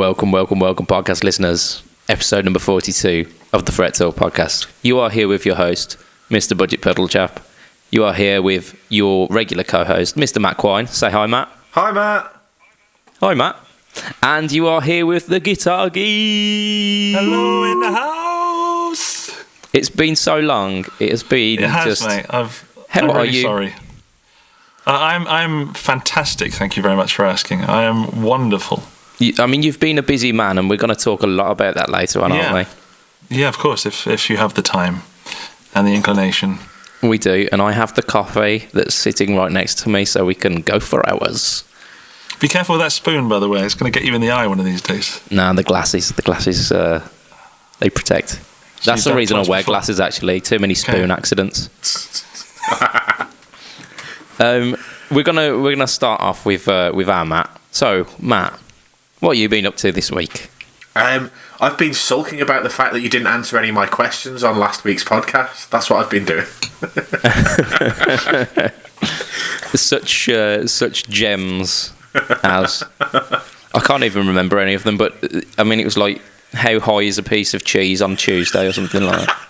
Welcome, podcast listeners. Episode number 42 of the Fret Talk podcast. You are here with your host, Mr. Budget Pedal Chap. You are here with your regular co-host, Mr. Matt Quine. Say hi, Matt. Hi, Matt. Hi, Matt. And you are here with the Guitar Geek. Hello in the house. It's been so long. It has been mate. I'm really are you? Sorry. I'm fantastic. Thank you very much for asking. I am wonderful. You've been a busy man, and we're going to talk a lot about that later on, aren't we? Yeah, of course, if you have the time and the inclination. We do, and I have the coffee that's sitting right next to me, so we can go for hours. Be careful with that spoon, by the way. It's going to get you in the eye one of these days. Nah, the glasses, they protect. That's the reason I wear glasses, actually. Too many spoon accidents. We're gonna start off with our Matt. So, Matt, what have you been up to this week? I've been sulking about the fact that you didn't answer any of my questions on last week's podcast. That's what I've been doing. Such gems as I can't even remember any of them, but I mean, it was like, how high is a piece of cheese on Tuesday or something like that.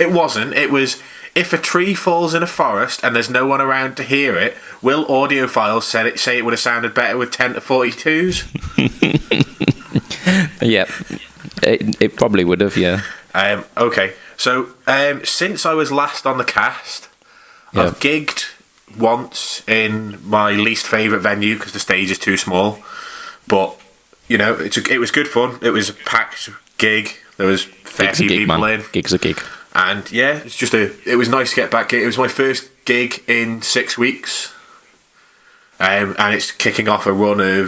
It wasn't. It was, if a tree falls in a forest and there's no one around to hear it, will audiophiles say it would have sounded better with 10 to 42s? Yeah, it probably would have, yeah. Okay, so since I was last on the cast, I've gigged once in my least favourite venue because the stage is too small. But, you know, it was good fun. It was a packed gig. There was 30 people in. Gig's a gig. And yeah, it was nice to get back. It was my first gig in 6 weeks. And it's kicking off a run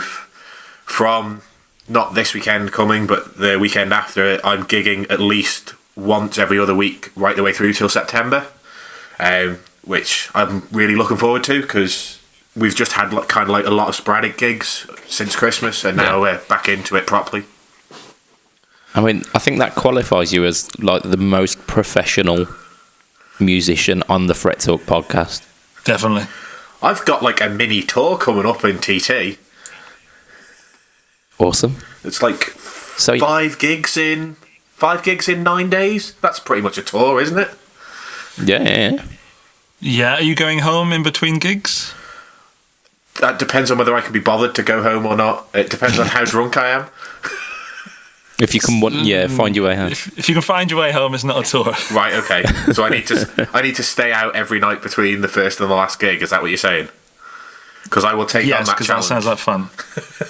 from not this weekend coming, but the weekend after. I'm gigging at least once every other week right the way through till September, which I'm really looking forward to because we've just had kind of like a lot of sporadic gigs since Christmas, and now we're back into it properly. I mean, I think that qualifies you as like the most professional musician on the Fret Talk podcast. Definitely. I've got like a mini tour coming up in TT. Awesome. It's like 5 gigs in 9 days. That's pretty much a tour, isn't it? Yeah. Yeah, are you going home in between gigs? That depends on whether I can be bothered to go home or not. It depends on how drunk I am. If you can, find your way home. If you can find your way home, it's not a tour. Right. Okay. So I need to stay out every night between the first and the last gig. Is that what you're saying? Because I will take on that challenge. Yes, because that sounds like fun.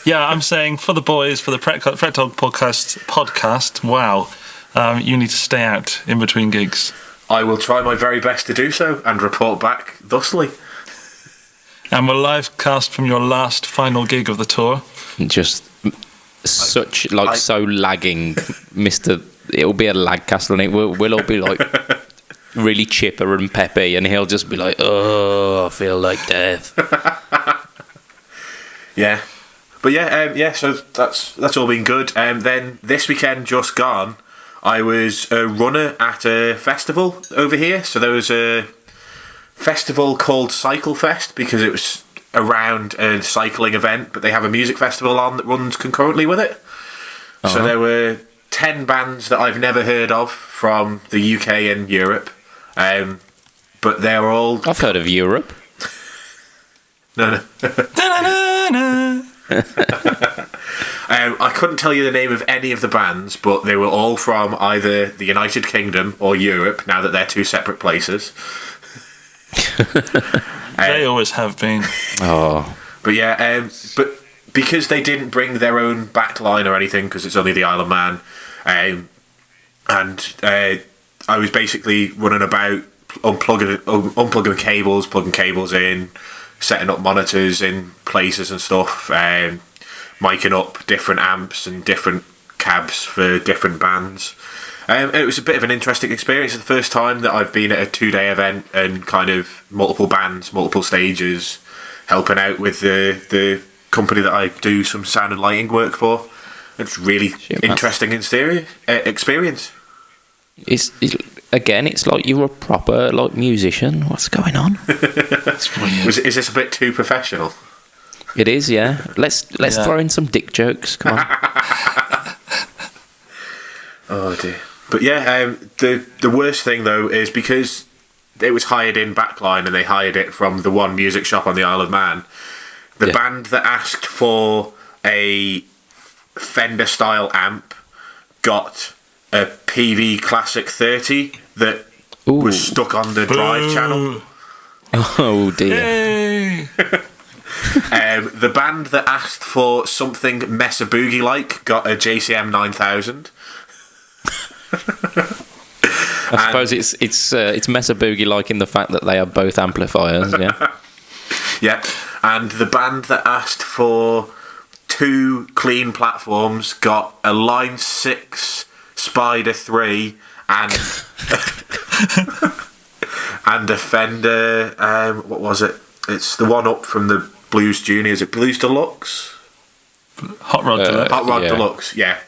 Yeah, I'm saying for the boys, for the Fret Talk podcast. Wow, you need to stay out in between gigs. I will try my very best to do so and report back thusly. And we'll live cast from your last final gig of the tour. Just so lagging, Mr. It'll be a lag cast, and we'll all be like really chipper and peppy, and he'll just be like, "Oh, I feel like death." Yeah, but so that's all been good. Then this weekend just gone, I was a runner at a festival over here. So there was a festival called Cycle Fest because it was around a cycling event, but they have a music festival on that runs concurrently with it. Uh-huh. So there were 10 bands that I've never heard of from the UK and Europe, but they're all... I've heard of Europe. No. I couldn't tell you the name of any of the bands, but they were all from either the United Kingdom or Europe, now that they're two separate places. They always have been. Oh. But yeah, but because they didn't bring their own backline or anything, because it's only the Isle of Man, and I was basically running about unplugging cables, plugging cables in, setting up monitors in places and stuff, miking up different amps and different cabs for different bands. It was a bit of an interesting experience. It's the first time that I've been at a 2-day event and kind of multiple bands, multiple stages, helping out with the company that I do some sound and lighting work for. It's really interesting experience. It's like you're a proper musician. What's going on? It's weird. Is this a bit too professional? It is, yeah. Let's throw in some dick jokes. Come on. Oh dear. But yeah, the worst thing though is because it was hired in backline and they hired it from the one music shop on the Isle of Man. The band that asked for a Fender style amp got a PV Classic 30 that was stuck on the drive channel. Oh dear. Yay! The band that asked for something Mesa Boogie like got a JCM 9000. I suppose it's Mesa Boogie like in the fact that they are both amplifiers, yeah. Yeah, and the band that asked for 2 clean platforms got a Line 6 Spider 3 and and a Fender. What was it? It's the one up from the Blues Junior. Is it Blues Deluxe? Hot Rod Deluxe. Hot Rod Deluxe. Yeah.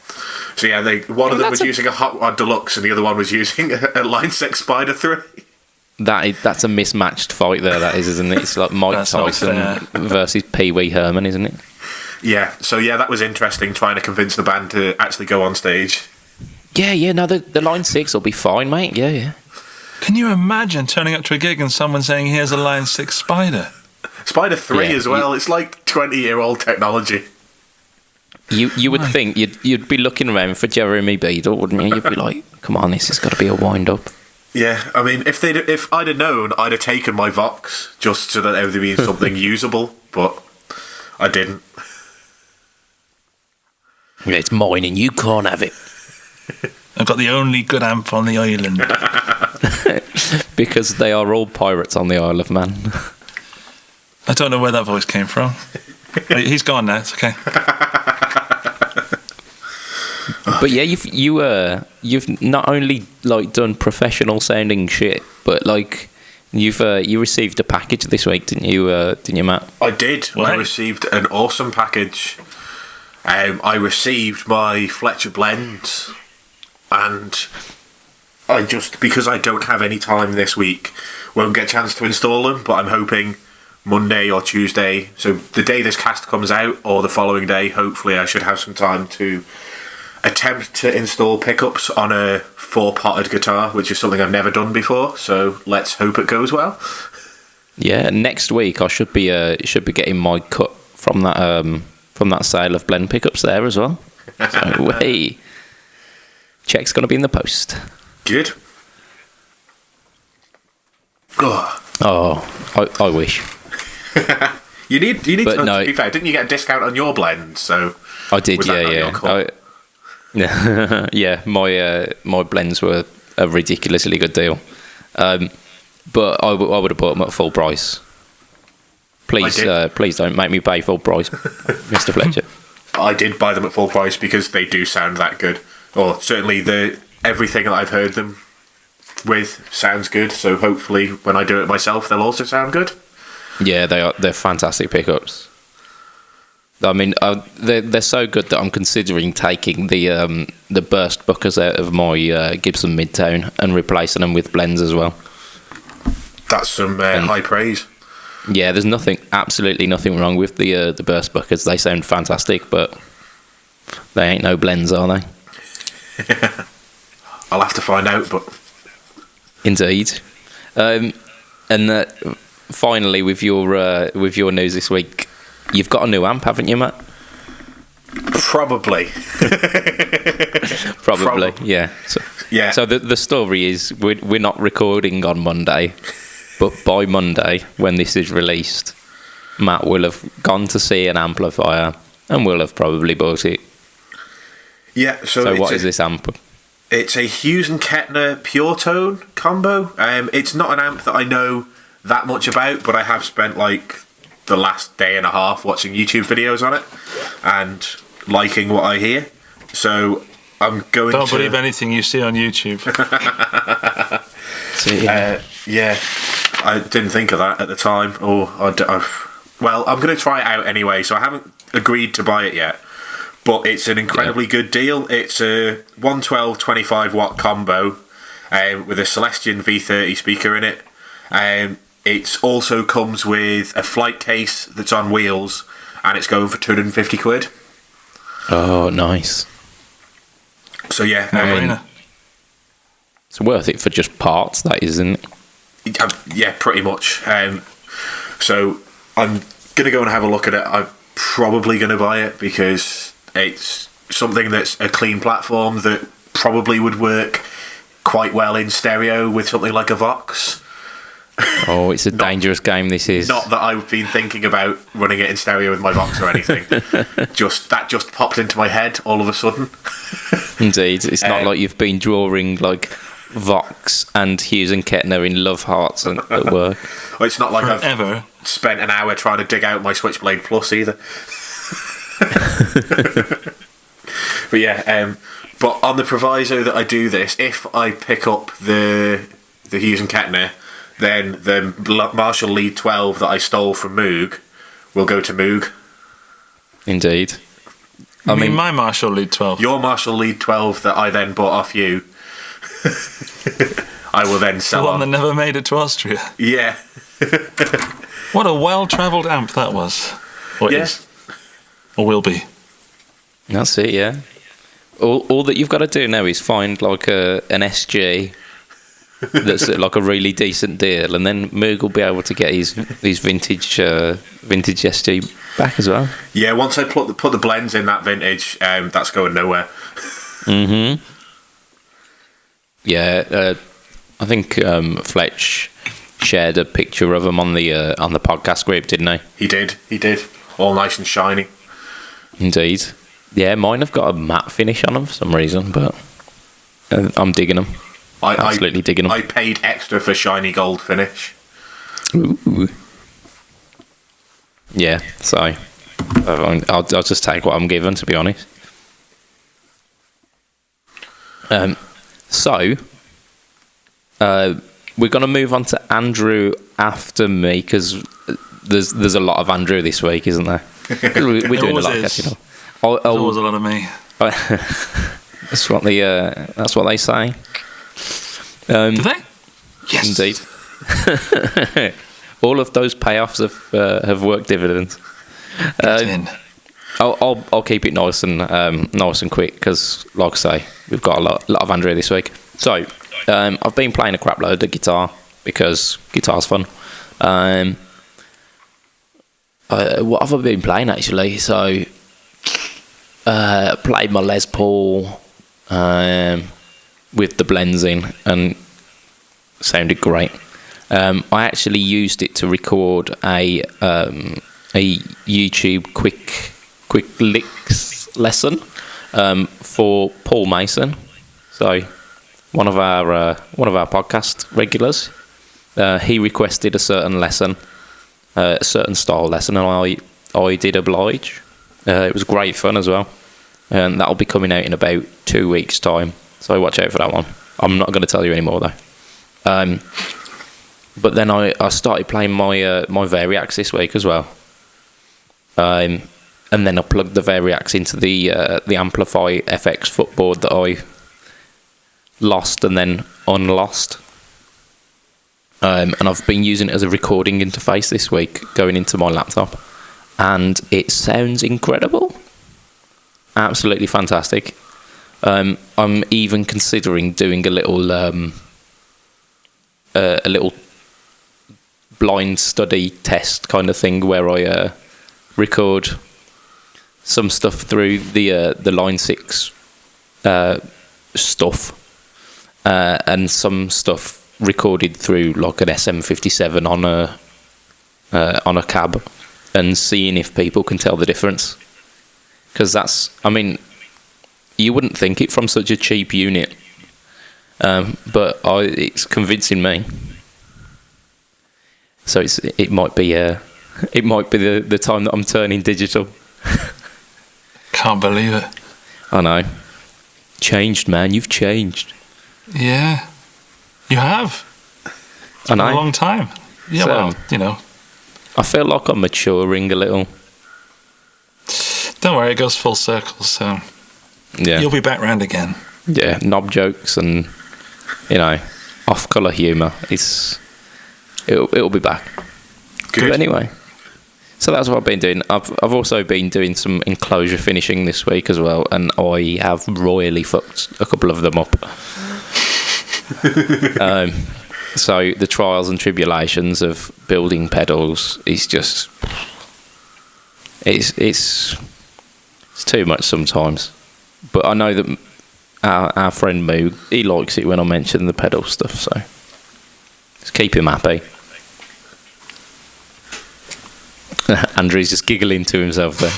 So yeah, one of them was using a Hot Rod Deluxe, and the other one was using a Line 6 Spider 3. That's a mismatched fight there, that is, isn't it? It's like Mike Tyson versus Pee Wee Herman, isn't it? Yeah, so yeah, that was interesting, trying to convince the band to actually go on stage. Yeah, no, the Line 6 will be fine, mate, yeah. Can you imagine turning up to a gig and someone saying, here's a Line 6 Spider? Spider 3 as well, it's like 20-year-old technology. You would think you'd be looking around for Jeremy Beadle, wouldn't you? You'd be like, come on, this has got to be a wind-up. Yeah, I mean, if I'd have known, I'd have taken my Vox just so that there would be something usable, but I didn't. Yeah, it's mine and you can't have it. I've got the only good amp on the island. Because they are all pirates on the Isle of Man. I don't know where that voice came from. He's gone now, it's okay. But yeah, you've not only like done professional sounding shit, but like you received a package this week, didn't you, Matt? I did. What? I received an awesome package. I received my Fletcher blends, and I just, because I don't have any time this week, won't get a chance to install them. But I'm hoping Monday or Tuesday, so the day this cast comes out or the following day, hopefully I should have some time to attempt to install pickups on a 4-potted guitar, which is something I've never done before, so let's hope it goes well. Yeah, next week I should be getting my cut from that sale of blend pickups there as well. So hey, check's gonna be in the post. Good. I wish. You need but to be fair, didn't you get a discount on your blend? So I did, yeah. My blends were a ridiculously good deal, but I would have bought them at full price. Please don't make me pay full price, Mr. Fletcher. I did buy them at full price because they do sound that good, or certainly everything that I've heard them with sounds good. So hopefully, when I do it myself, they'll also sound good. Yeah, they're fantastic pickups. I mean, they're so good that I'm considering taking the burst buckers out of my Gibson Midtone and replacing them with blends as well. That's some high praise. Yeah, there's absolutely nothing wrong with the burst buckers. They sound fantastic, but they ain't no blends, are they? I'll have to find out, but indeed. And finally, with your news this week, you've got a new amp, haven't you, Matt? Probably. Probably, yeah. So the story is we're not recording on Monday, but by Monday, when this is released, Matt will have gone to see an amplifier and will have probably bought it. Yeah. So what is this amp? It's a Hughes and Kettner Pure Tone combo. It's not an amp that I know that much about, but I have spent like the last day and a half watching YouTube videos on it and liking what I hear. So I'm going to... Don't believe anything you see on YouTube. Yeah, I didn't think of that at the time. Well, I'm going to try it out anyway, so I haven't agreed to buy it yet. But it's an incredibly good deal. It's a 112 25 watt combo with a Celestion V30 speaker in it. It also comes with a flight case that's on wheels, and it's going for £250. Oh, nice. So yeah, No-brainer. It's worth it for just parts, that isn't it? yeah, pretty much. So I'm gonna go and have a look at it. I'm probably gonna buy it because it's something that's a clean platform that probably would work quite well in stereo with something like a Vox. Oh, it's a dangerous game, this is. Not that I've been thinking about running it in stereo with my Vox or anything. That popped into my head all of a sudden. Indeed. It's not like you've been drawing like Vox and Hughes and Kettner in Love Hearts at work. Well, it's not like Forever. I've spent an hour trying to dig out my Switchblade Plus either. But yeah, but on the proviso that I do this, if I pick up the Hughes and Kettner, then the Marshall Lead 12 that I stole from Moog will go to Moog. Indeed. I mean, my Marshall Lead 12. Your Marshall Lead 12 that I then bought off you, I will then The sell one on. that never made it to Austria. Yeah. What a well-travelled amp that was. Or Yeah. is. Or will be. That's it, yeah. All that you've got to do now is find like an SG that's like a really decent deal, and then Moog will be able to get his vintage SG back as well. Yeah, once I put the blends in that vintage, that's going nowhere. Mm-hmm. Yeah, I think Fletch shared a picture of them on the podcast group, didn't he? He did. All nice and shiny. Indeed. Yeah, mine have got a matte finish on them for some reason, but I'm digging them. Absolutely digging them. I paid extra for shiny gold finish. Ooh. Yeah, so I'll just take what I'm given, to be honest. So we're going to move on to Andrew after me, because there's a lot of Andrew this week, isn't there? We're doing a lot of catching up. There's always a lot of me. That's what they say. Do they? Yes. Indeed. All of those payoffs have worked dividends. Get in. I'll keep it nice and quick, because, like I say, we've got a lot of Andrea this week. So I've been playing a crap load of guitar because guitar's fun. What have I been playing actually? So played my Les Paul with the blends in, and sounded great. I actually used it to record a YouTube quick licks lesson for Paul Mason. So one of our podcast regulars. He requested a certain lesson, a certain style lesson, and I did oblige. It was great fun as well, and that'll be coming out in about 2 weeks' time. So watch out for that one. I'm not going to tell you anymore though. But then I started playing my Variax this week as well. And then I plugged the Variax into the Amplify FX footboard that I lost and then unlost. And I've been using it as a recording interface this week, going into my laptop. And it sounds incredible. Absolutely fantastic. I'm even considering doing a little blind study test kind of thing, where I record some stuff through the Line 6 stuff, and some stuff recorded through like an SM57 on a cab, and seeing if people can tell the difference. Because you wouldn't think it from such a cheap unit, but it's convincing me. So it might be the time that I'm turning digital. Can't believe it. I know. Changed, man. You've changed. Yeah, you have. I know. A long time. Yeah, So, well, you know. I feel like I'm maturing a little. Don't worry, it goes full circle, so Yeah. you'll be back round again. Yeah, knob jokes and, off-colour humour. It'll be back. Good. But anyway, So that's what I've been doing. I've also been doing some enclosure finishing this week as well, and I have royally fucked a couple of them up. So the trials and tribulations of building pedals is just it's too much sometimes. But I know that our friend Moog, he likes it when I mention the pedal stuff, so just keep him happy. Andrew's just giggling to himself there.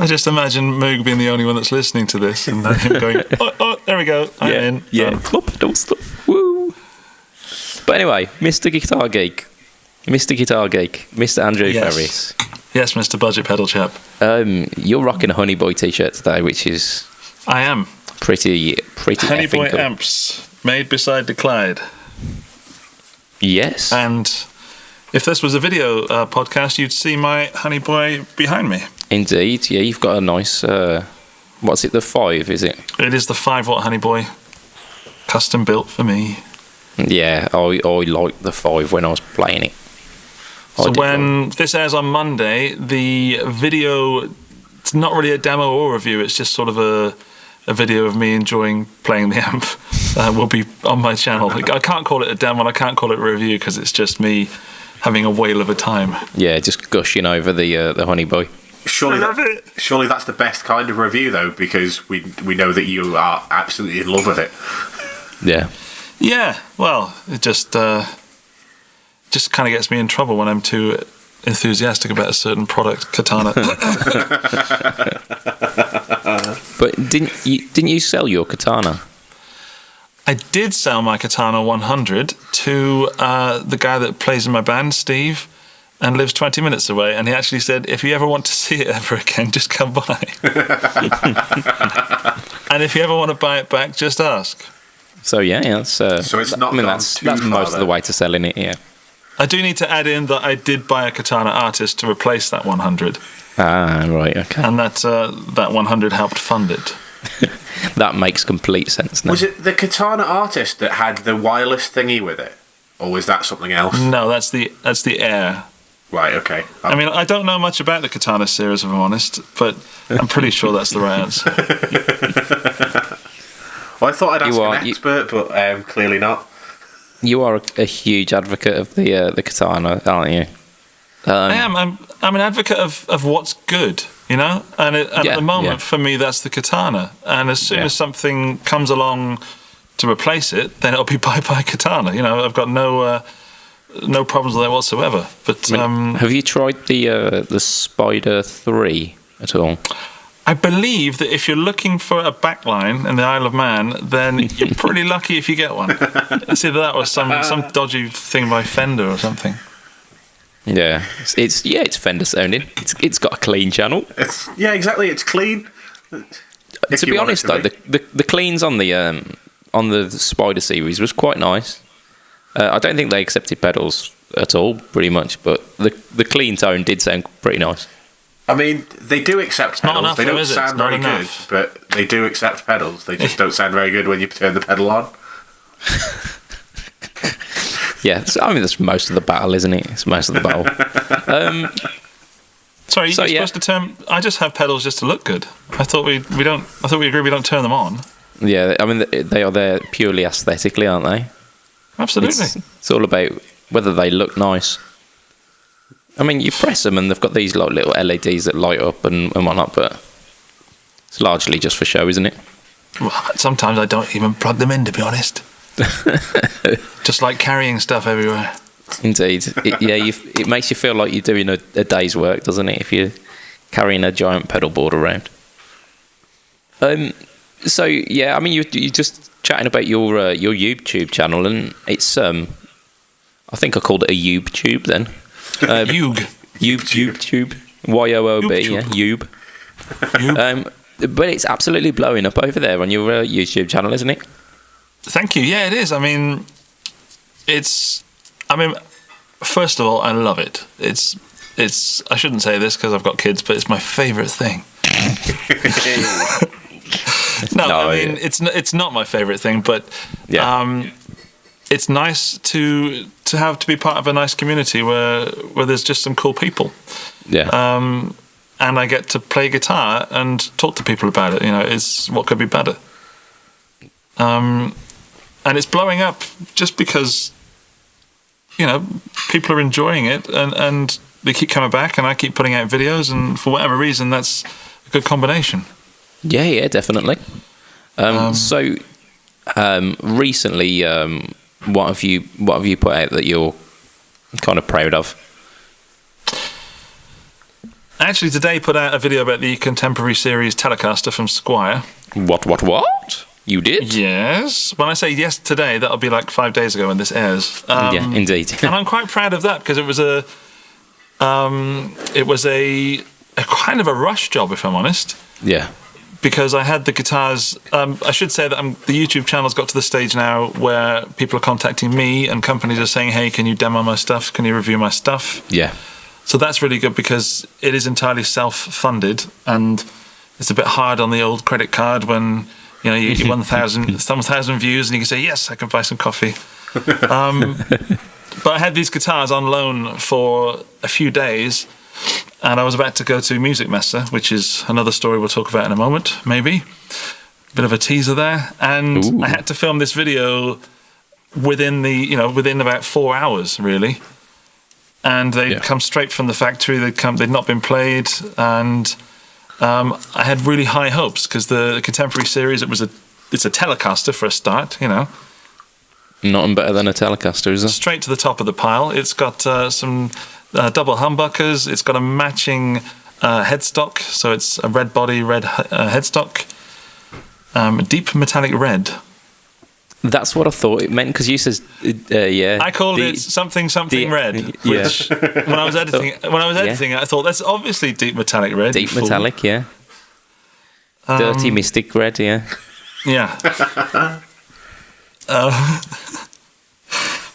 I just imagine Moog being the only one that's listening to this, and him going, "Oh, there we go, I'm in." Yeah, pedal stuff. Woo! But anyway, Mr. Guitar Geek, Mr. Andrew Ferris. Yes, Mr. Budget Pedal Chap. You're rocking a Honey Boy t-shirt today, which is I am pretty Honey Boy effing cool. amps made beside the Clyde. Yes. And if this was a video podcast, you'd see my Honey Boy behind me. Indeed, yeah, you've got a nice, what's it, the 5, is it? It is the 5-watt Honey Boy, custom built for me. Yeah, I liked the 5 when I was playing it. So when this airs on Monday, the video, it's not really a demo or review, it's just sort of a video of me enjoying playing the amp, will be on my channel. I can't call it a demo and I can't call it a review because it's just me having a whale of a time. Yeah, just gushing over the Honey Boy. Surely that's the best kind of review, though, because we know that you are absolutely in love with it. Yeah. Yeah, well, it just kind of gets me in trouble when I'm too enthusiastic about a certain product, Katana. But didn't you sell your Katana? I did sell my Katana 100 to the guy that plays in my band, Steve, and lives 20 minutes away. And he actually said, if you ever want to see it ever again, just come by. And if you ever want to buy it back, just ask. So yeah, that's. So it's not. That's most of the way to selling it. Yeah. I do need to add in that I did buy a Katana Artist to replace that 100. Ah, right, okay. And that 100 helped fund it. That makes complete sense now. Was it the Katana Artist that had the wireless thingy with it, or was that something else? No, that's the Air. Right. Okay. I mean, I don't know much about the Katana series, if I'm honest, but I'm pretty sure that's the right answer. Well, I thought I'd ask an expert, but clearly not. You are a huge advocate of the Katana, aren't you? I am. I'm an advocate of what's good, you know. And at the moment, for me, that's the Katana. And as soon as something comes along to replace it, then it'll be bye Katana. You know, I've got no problems with that whatsoever. But have you tried the Spider 3 at all? I believe that if you're looking for a backline in the Isle of Man, then you're pretty lucky if you get one. It's either that or some dodgy thing by Fender or something. Yeah, it's Fender sounding. It's got a clean channel. Exactly. It's clean. To be honest, though, the cleans on the Spider series was quite nice. I don't think they accepted pedals at all, pretty much, but the clean tone did sound pretty nice. I mean, they do accept pedals. Enough, they don't sound very good, but they do accept pedals. They just don't sound very good when you turn the pedal on. Yeah, I mean that's most of the battle, isn't it? It's most of the battle. Sorry, you're supposed to turn. I just have pedals just to look good. I thought we don't. I thought we agreed we don't turn them on. Yeah, I mean they are there purely aesthetically, aren't they? Absolutely. It's all about whether they look nice. I mean, you press them and they've got these like little LEDs that light up and whatnot, but it's largely just for show, isn't it? Well, sometimes I don't even plug them in, to be honest. Just like carrying stuff everywhere. Indeed. It makes you feel like you're doing a day's work, doesn't it, if you're carrying a giant pedal board around. So, yeah, I mean, you're just chatting about your YouTube channel, and it's, I think I called it a YouTube then. YouTube. Y-O-O-B, yeah, Yoob. But it's absolutely blowing up over there on your YouTube channel, isn't it? Thank you. Yeah, it is. I mean, first of all, I love it. It's. I shouldn't say this because I've got kids, but it's my favourite thing. No, I mean, it's not my favourite thing, but yeah. it's nice to be part of a nice community where there's just some cool people. Yeah. And I get to play guitar and talk to people about it. It's what could be better. And it's blowing up just because, people are enjoying it and they keep coming back, and I keep putting out videos, and for whatever reason, that's a good combination. Yeah, definitely. So, recently, what have you put out that you're kind of proud of? I actually today put out a video about the Contemporary Series Telecaster from Squier. What? You did? Yes. When I say yes today, that'll be like 5 days ago when this airs. Yeah, indeed. And I'm quite proud of that because it was a kind of a rush job, if I'm honest. Yeah. Because I had the guitars. I should say that the YouTube channel's got to the stage now where people are contacting me and companies are saying, "Hey, can you demo my stuff? Can you review my stuff?" Yeah. So that's really good because it is entirely self-funded, and it's a bit hard on the old credit card when you 1,000 views and you can say, "Yes, I can buy some coffee." But I had these guitars on loan for a few days, and I was about to go to Music Messe, which is another story we'll talk about in a moment, maybe. Bit of a teaser there. And Ooh. I had to film this video within about 4 hours, really. And they'd come straight from the factory. They'd not been played, and I had really high hopes because the Contemporary Series, it's a Telecaster for a start, Nothing better than a Telecaster, is it? Straight to the top of the pile. It's got some double humbuckers. It's got a matching headstock, so it's a red body, red headstock, deep metallic red. That's what I thought it meant because you said, yeah. I called it something red. Which when I was editing, I thought that's obviously deep metallic red. Deep metallic, yeah. Dirty mystic red, yeah. Yeah.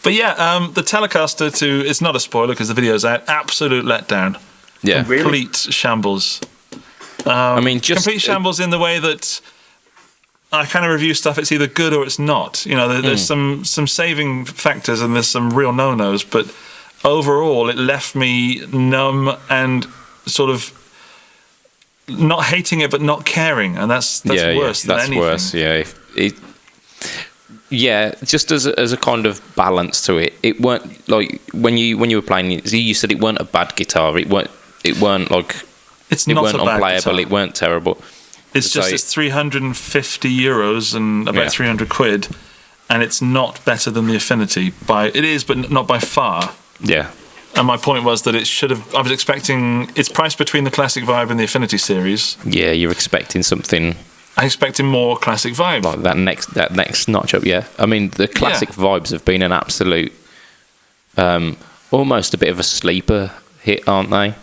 But yeah, the Telecaster it's not a spoiler because the video's out. Absolute letdown. Yeah. Complete shambles. I mean, just complete shambles in the way that I kind of review stuff. It's either good or it's not. There's some saving factors and there's some real no-nos, but overall, it left me numb and sort of not hating it, but not caring, and that's worse than anything. That's worse. Yeah. Just as a kind of balance to it, it weren't like when you were playing it. You said it weren't a bad guitar. It weren't like it's it not weren't a bad unplayable. guitar. It weren't terrible. It's just it's 350 euros and about 300 quid, and it's not better than the Affinity. It is, but not by far. Yeah. And my point was that it should have. I was expecting it's priced between the Classic Vibe and the Affinity series. Yeah, you're expecting something. I expected more Classic Vibe. Like that next notch up. Yeah. I mean, the Classic Vibes have been an absolute, almost a bit of a sleeper hit, aren't they?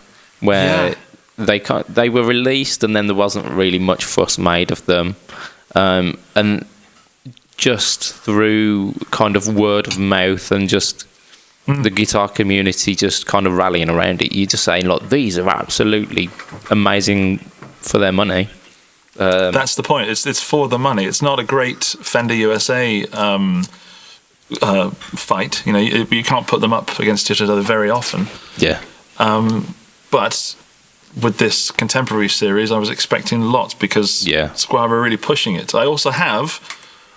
Where they were released and then there wasn't really much fuss made of them, and just through kind of word of mouth and just the guitar community just kind of rallying around it, you're just saying, like, these are absolutely amazing for their money. That's the point. It's for the money. It's not a great Fender USA fight. You can't put them up against each other very often. Yeah. But with this Contemporary series, I was expecting lots because Squier were really pushing it. I also have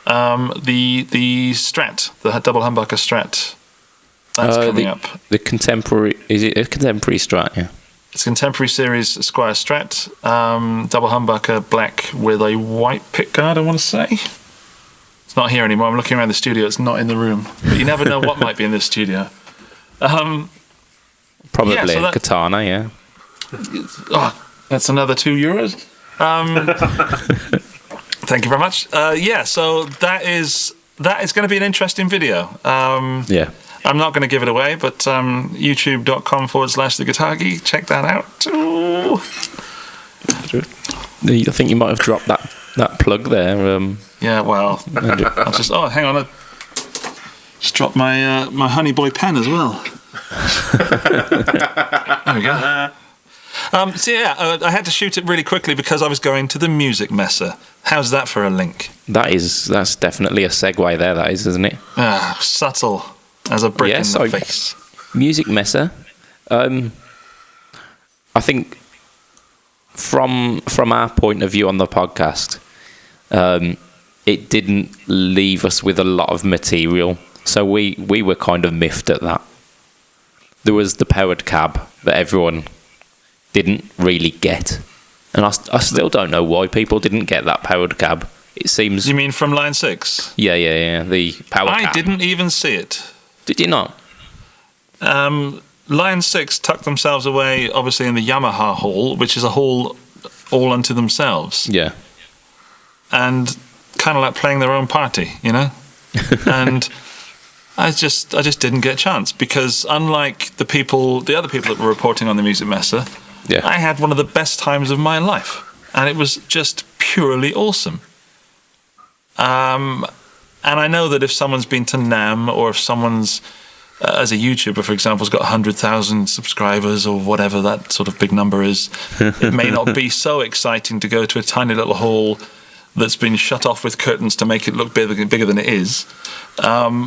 the Strat, the double humbucker Strat. That's coming up. The Contemporary, is it a Contemporary Strat? Yeah. It's Contemporary series Squier Strat, double humbucker, black with a white pickguard, I want to say. It's not here anymore. I'm looking around the studio. It's not in the room. But you never know what might be in this studio. Probably a Katana, yeah. Oh, that's another €2. Thank you very much. So that is going to be an interesting video. I'm not going to give it away, but youtube.com/The Guitar Geek. Check that out. Ooh. I think you might have dropped that plug there. Yeah, well, I'll just. Oh, hang on. I just dropped my my Honey Boy pen as well. There we go. I had to shoot it really quickly because I was going to the Music Messe. How's that for a link? That's definitely a segue there, that is, isn't it? Subtle as a brick in the face. Music Messe. I think from our point of view on the podcast, it didn't leave us with a lot of material. So we were kind of miffed at that. There was the powered cab that everyone didn't really get. And I still don't know why people didn't get that powered cab. It seems... You mean from Line 6? Yeah. The power cab. I didn't even see it. Did you not? Line 6 tucked themselves away, obviously, in the Yamaha hall, which is a hall all unto themselves. Yeah. And kind of like playing their own party, you know? And I just didn't get a chance because unlike the other people that were reporting on the Music Messe, I had one of the best times of my life. And it was just purely awesome. And I know that if someone's been to NAMM or if someone's, as a YouTuber, for example, has got 100,000 subscribers or whatever that sort of big number is, it may not be so exciting to go to a tiny little hall that's been shut off with curtains to make it look bigger than it is. But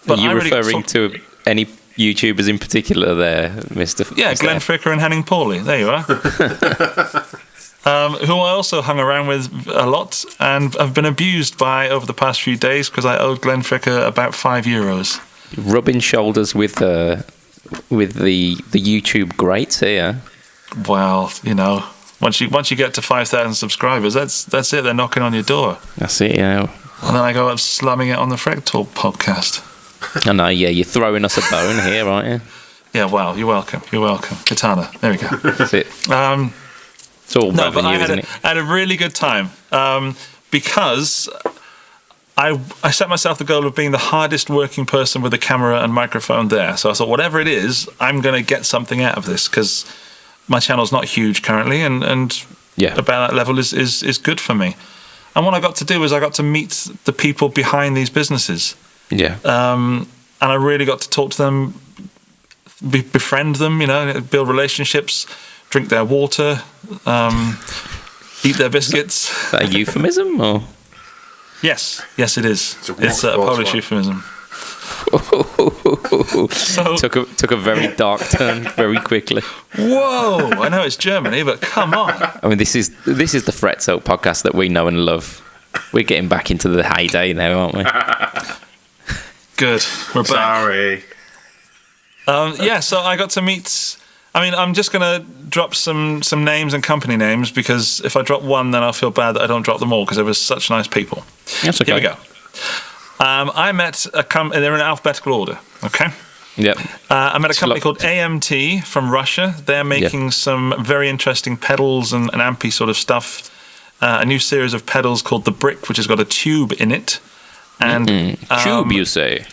are you referring to any YouTubers in particular there, Mr. Yeah, Glenn Fricker and Henning Pauly. There you are. Who I also hung around with a lot and have been abused by over the past few days because I owed Glenn Fricker about €5. Rubbing shoulders with the YouTube greats here. Well, you know, once you get to 5,000 subscribers, that's it. They're knocking on your door. That's it, yeah. And then I go up slumming it on the Freck Talk podcast. I know, yeah, you're throwing us a bone here, aren't you? Yeah, well, you're welcome. You're welcome. Katana. There we go. That's it. It's all revenue, isn't it? I had a really good time because I set myself the goal of being the hardest working person with a camera and microphone there. So I thought, whatever it is, I'm going to get something out of this because my channel's not huge currently, and about that level is good for me. And what I got to do is I got to meet the people behind these businesses. Yeah. And I really got to talk to them, befriend them, you know, build relationships, drink their water, eat their biscuits. Is that a euphemism, or? Yes, it is. It's a Polish euphemism. So, took a very dark turn very quickly. Whoa! I know it's Germany, but come on. I mean, this is the Freck Talk podcast that we know and love. We're getting back into the heyday now, aren't we? Good. We're back. Sorry. So I got to meet... I mean, I'm just going to drop some names and company names because if I drop one, then I'll feel bad that I don't drop them all because they were such nice people. That's okay. Here we go. I met they're in alphabetical order, okay? Yep. I met a company called AMT from Russia. They're making some very interesting pedals and ampy sort of stuff. A new series of pedals called the Brick, which has got a tube in it. And tube, you say?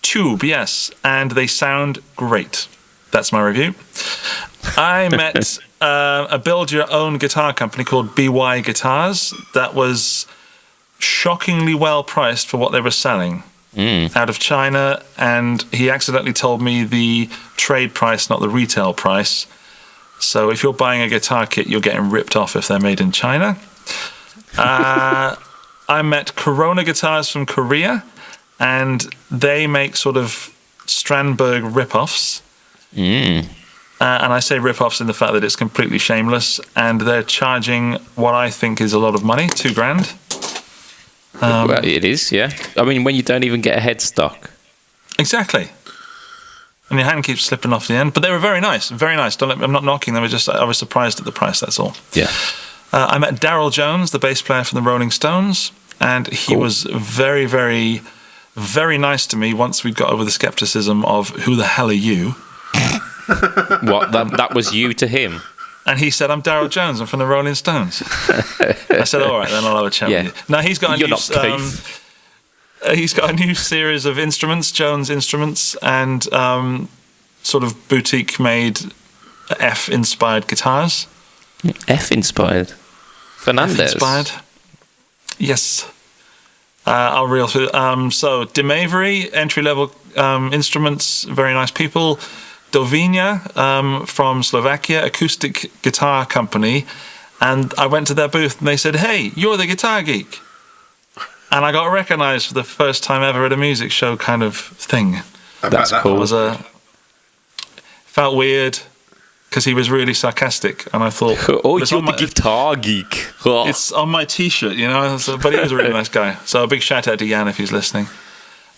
Tube, yes. And they sound great. That's my review. I met a build-your-own guitar company called BY Guitars that was shockingly well priced for what they were selling out of China, and he accidentally told me the trade price, not the retail price. So if you're buying a guitar kit, you're getting ripped off if they're made in China. I met Corona Guitars from Korea, and they make sort of Strandberg rip-offs. And I say rip-offs in the fact that it's completely shameless, and they're charging what I think is a lot of money, $2,000. Well, it is, yeah. I mean, when you don't even get a headstock. Exactly. And your hand keeps slipping off the end. But they were very nice, very nice. I'm not knocking them. I was surprised at the price, that's all. Yeah. I met Daryl Jones, the bass player from the Rolling Stones, and he was very, very, very nice to me once we got over the skepticism of who the hell are you? What? That was you to him? And he said, I'm Daryl Jones, I'm from the Rolling Stones. I said, all right, then I'll have a chat with you. Now, he's got a new series of instruments, Jones Instruments, and sort of boutique-made F-inspired guitars. F-inspired? Fernandez? F-inspired. Yes. I'll reel through. So, DeMavery, entry-level instruments, very nice people. Dovina from Slovakia, acoustic guitar company. And I went to their booth and they said, "Hey, you're the guitar geek." And I got recognised for the first time ever at a music show kind of thing. That's cool. It was felt weird because he was really sarcastic, and I thought, "Oh, you're the guitar geek." Oh. It's on my T-shirt, you know. So, but he was a really nice guy. So a big shout out to Jan if he's listening.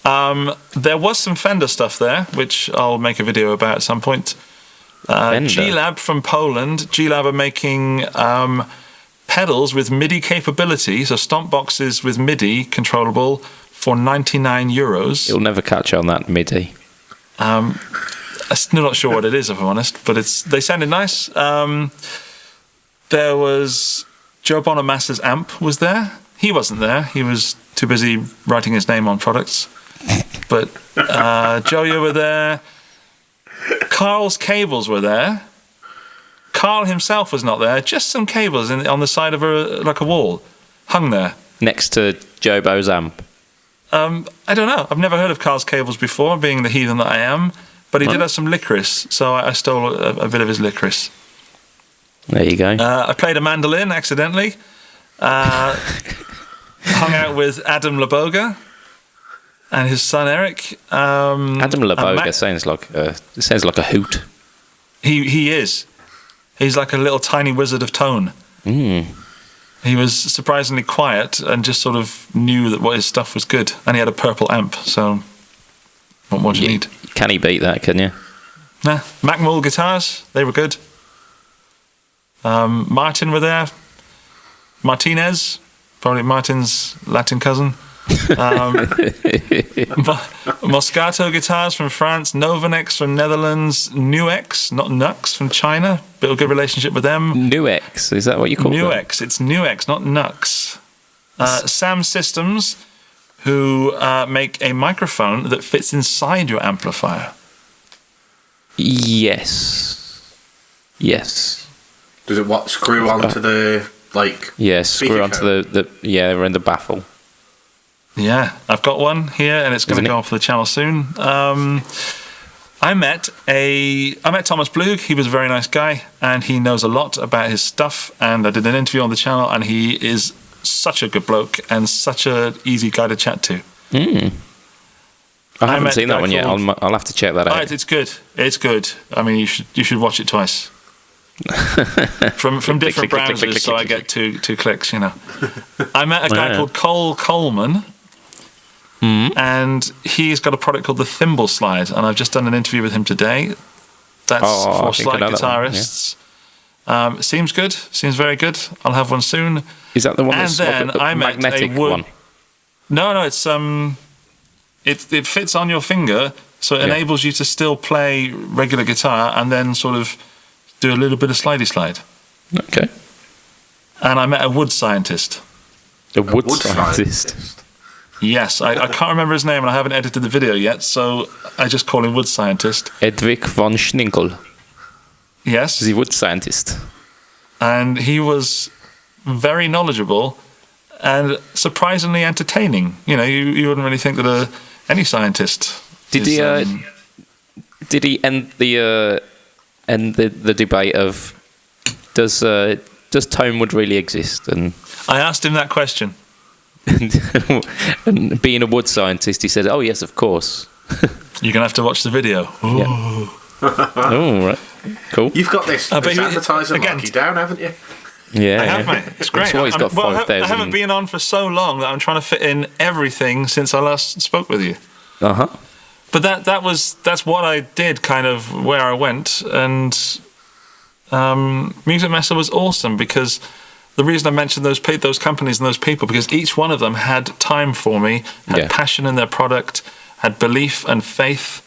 There was some Fender stuff there, which I'll make a video about at some point. G-Lab from Poland. G-Lab are making pedals with MIDI capability, so stomp boxes with MIDI controllable for €99. You'll never catch on that MIDI. I'm still not sure what it is, if I'm honest, but they sounded nice. There was Joe Bonamassa's amp was there. He wasn't there. He was too busy writing his name on products. But Joe, you were there. Carl's cables were there. Carl himself was not there. Just some cables on the side of a wall, hung there. Next to Jobo's amp. I don't know. I've never heard of Carl's cables before, being the heathen that I am. But he did have some licorice, so I stole a bit of his licorice. There you go. I played a mandolin accidentally. Hung out with Adam Laboga and his son Eric. Adam Laboga sounds like a hoot. He is. He's like a little tiny wizard of tone. He was surprisingly quiet and just sort of knew that what his stuff was good. And he had a purple amp, so what more do you need? Can he beat that, can you? Nah. Macmull guitars, they were good. Martin were there. Martinez, probably Martin's Latin cousin. Moscato guitars from France, Novanex from Netherlands, Nuex, not Nux, from China. Built a good relationship with them. Nuex, is that what you call it? Nuex, it's Nuex, not Nux. Sam Systems, who make a microphone that fits inside your amplifier. Yes. Does it screw onto the screw onto they're in the baffle. Yeah, I've got one here, and it's going to go off the channel soon. I met Thomas Blug. He was a very nice guy, and he knows a lot about his stuff. And I did an interview on the channel, and he is such a good bloke and such an easy guy to chat to. I haven't seen that one yet. I'll have to check that out. Right, it's good. It's good. I mean, you should watch it twice. from different browsers, so I get two clicks. You know, I met a guy called Cole Coleman. And he's got a product called the Thimble Slide, and I've just done an interview with him today. That's for slide guitarists. Seems good. Seems very good. I'll have one soon. Is that the one and that's then like a magnetic one? No, it's it fits on your finger, so it enables you to still play regular guitar and then sort of do a little bit of slidey slide. Okay. And I met a wood scientist. A wood scientist. Yes, I can't remember his name, and I haven't edited the video yet, so I just call him Wood Scientist. Edvik von Schinkel. Yes. The Wood Scientist. And he was very knowledgeable and surprisingly entertaining. You know, you wouldn't really think that any scientist. Did he end the debate of does Tonewood really exist? And I asked him that question. And being a wood scientist, he said, "Oh yes, of course." You're gonna have to watch the video. Yeah. Oh, right, cool. You've got this advertiser marquee down, haven't you? Yeah, I have, mate. It's great. That's why he's got 5,000. I haven't been on for so long that I'm trying to fit in everything since I last spoke with you. But that's what I did, kind of where I went, and Music Messe was awesome because. The reason I mentioned those companies and those people, because each one of them had time for me, had passion in their product, had belief and faith,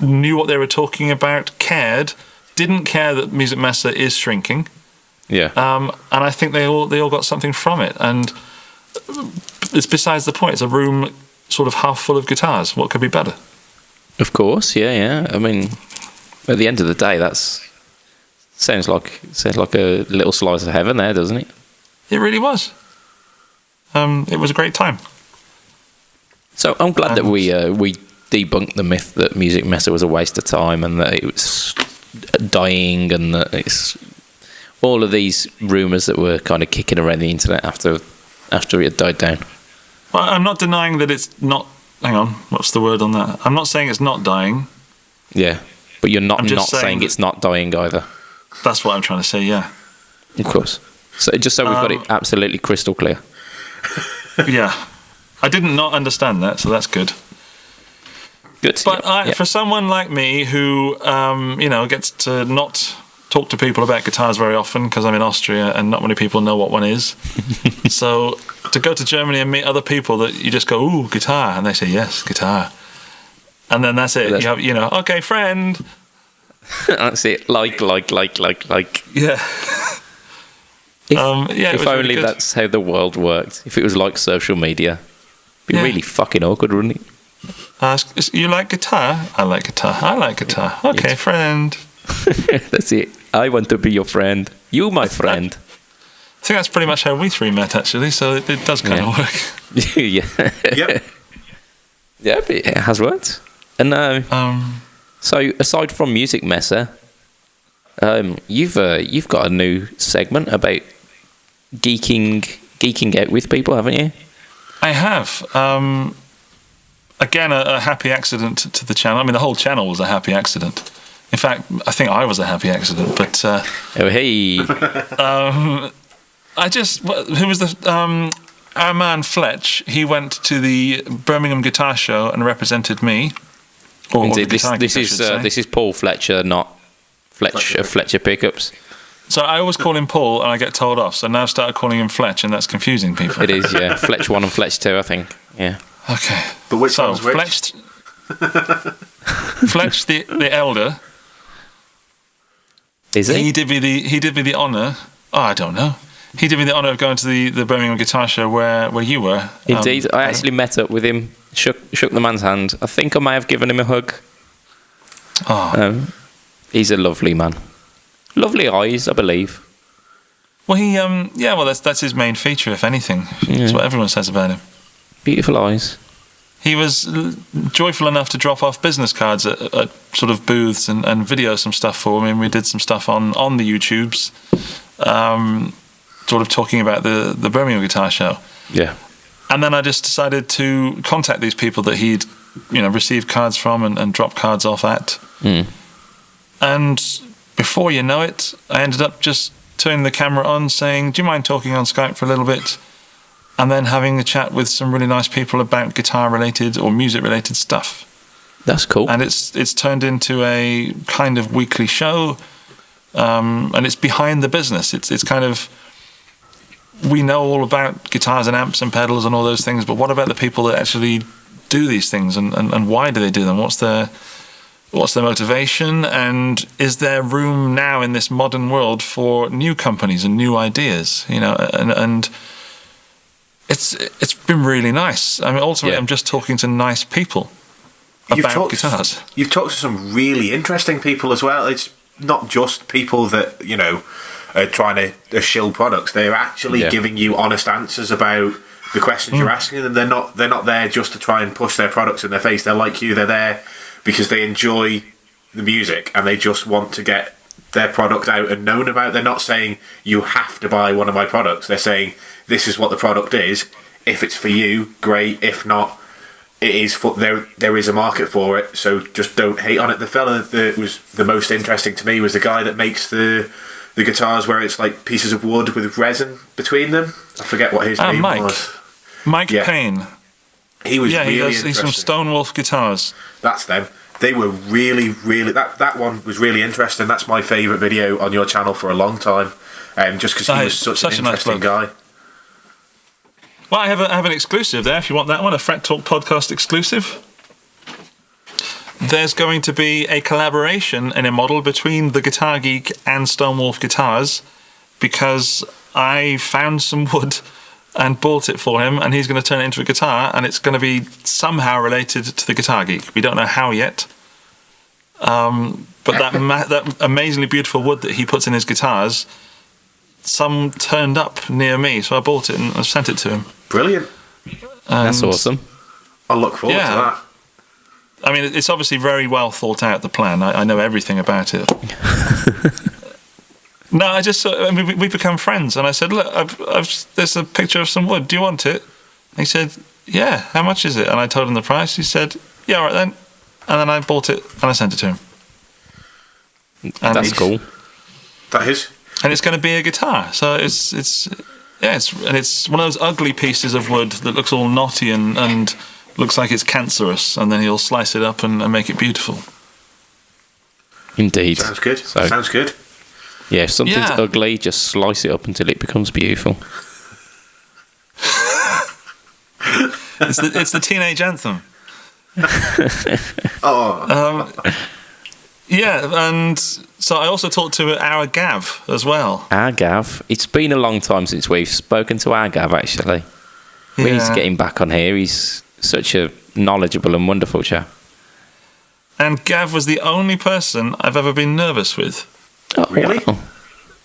knew what they were talking about, cared, didn't care that Music Messe is shrinking. Yeah. And I think they all got something from it. And it's besides the point. It's a room sort of half full of guitars. What could be better? Of course, yeah. I mean, at the end of the day, that's... Sounds like a little slice of heaven there, doesn't it? It really was. It was a great time. So I'm glad that we debunked the myth that Music Messer was a waste of time and that it was dying, and that it's all of these rumours that were kind of kicking around the internet after it had died down. Well, I'm not denying that it's not. Hang on, what's the word on that? I'm not saying it's not dying. Yeah, but you're not saying that it's not dying either. That's what I'm trying to say. Yeah, of course. So just so we've got it absolutely crystal clear. Yeah, I didn't not understand that, so that's good. Good. But for someone like me who, gets to not talk to people about guitars very often because I'm in Austria and not many people know what one is. So to go to Germany and meet other people that you just go, ooh, guitar, and they say, yes, guitar. And then that's it. You have, okay, friend. That's it. Like. Yeah. If only really that's how the world worked. If it was like social media, it'd be really fucking awkward, wouldn't it? Ask, you like guitar? I like guitar. I like guitar. Okay, yes. Friend. That's it. I want to be your friend. You, my friend. I think that's pretty much how we three met, actually. So it does kind of work. Yeah. Yep. Yeah, but it has worked. And so aside from Music Messer, you've got a new segment about geeking out with people, haven't you? I have. Again, a happy accident to the channel. I mean, the whole channel was a happy accident. In fact, I think I was a happy accident. But hey, who was the our man Fletch? He went to the Birmingham Guitar Show and represented me. Indeed, this is Paul Fletcher, not Fletcher Pickups. So I always call him Paul, and I get told off. So now I've started calling him Fletch, and that's confusing people. It is, yeah. Fletch 1 and Fletch 2, I think. Yeah. Okay. But which one's which? Fletch the elder. Is he? He did me the honour. Oh, I don't know. He did me the honour of going to the Birmingham Guitar Show where you were. Indeed, I actually met up with him, shook the man's hand. I think I may have given him a hug. Oh. He's a lovely man. Lovely eyes, I believe. Well, that's his main feature, if anything. That's what everyone says about him. Beautiful eyes. He was joyful enough to drop off business cards at sort of booths and video some stuff for me, and we did some stuff on the YouTubes, sort of talking about the Birmingham Guitar Show. Yeah. And then I just decided to contact these people that he'd, received cards from and dropped cards off at. Mm. And before you know it, I ended up just turning the camera on, saying, do you mind talking on Skype for a little bit? And then having a chat with some really nice people about guitar-related or music-related stuff. That's cool. And it's turned into a kind of weekly show, and it's behind the business. It's kind of, we know all about guitars and amps and pedals and all those things, but what about the people that actually do these things, and why do they do them? What's their motivation, and is there room now in this modern world for new companies and new ideas? And it's been really nice. I mean, ultimately, I'm just talking to nice people about guitars. You've talked to some really interesting people as well. It's not just people that are trying to shill products. They're actually giving you honest answers about the questions you're asking them. They're not there just to try and push their products in their face. They're like you. They're there because they enjoy the music and they just want to get their product out and known about. They're not saying you have to buy one of my products. They're saying this is what the product is. If it's for you, great. If not, it is for there is a market for it. So just don't hate on it. The fella that was the most interesting to me was the guy that makes the guitars where it's like pieces of wood with resin between them. I forget what his name was. Mike Payne. He was really interesting. He's from Stone Wolf Guitars. That's them. They were really, really... That one was really interesting. That's my favourite video on your channel for a long time. Just because he was such an interesting guy. Well, I have an exclusive there, if you want that one, a Fret Talk podcast exclusive. There's going to be a collaboration in a model between The Guitar Geek and Stone Wolf Guitars, because I found some wood and bought it for him, and he's going to turn it into a guitar, and it's going to be somehow related to The Guitar Geek. We don't know how yet, but that amazingly beautiful wood that he puts in his guitars, some turned up near me, so I bought it and I sent it to him. Brilliant. That's awesome. I'll look forward to that. I mean, it's obviously very well thought out, the plan. I know everything about it. No, I mean, we become friends, and I said, look, there's a picture of some wood. Do you want it? And he said, yeah. How much is it? And I told him the price. He said, yeah, all right then. And then I bought it and I sent it to him. And That's cool. That is. And it's going to be a guitar. So it's one of those ugly pieces of wood that looks all knotty and looks like it's cancerous. And then he'll slice it up and make it beautiful. Indeed. Sounds good. So, Sounds good. Yeah, if something's ugly, just slice it up until it becomes beautiful. It's the teenage anthem. Oh. Yeah, and so I also talked to our Gav as well. Our Gav. It's been a long time since we've spoken to our Gav, actually. We need to get him back on here. He's such a knowledgeable and wonderful chap. And Gav was the only person I've ever been nervous with. Oh, Really? wow.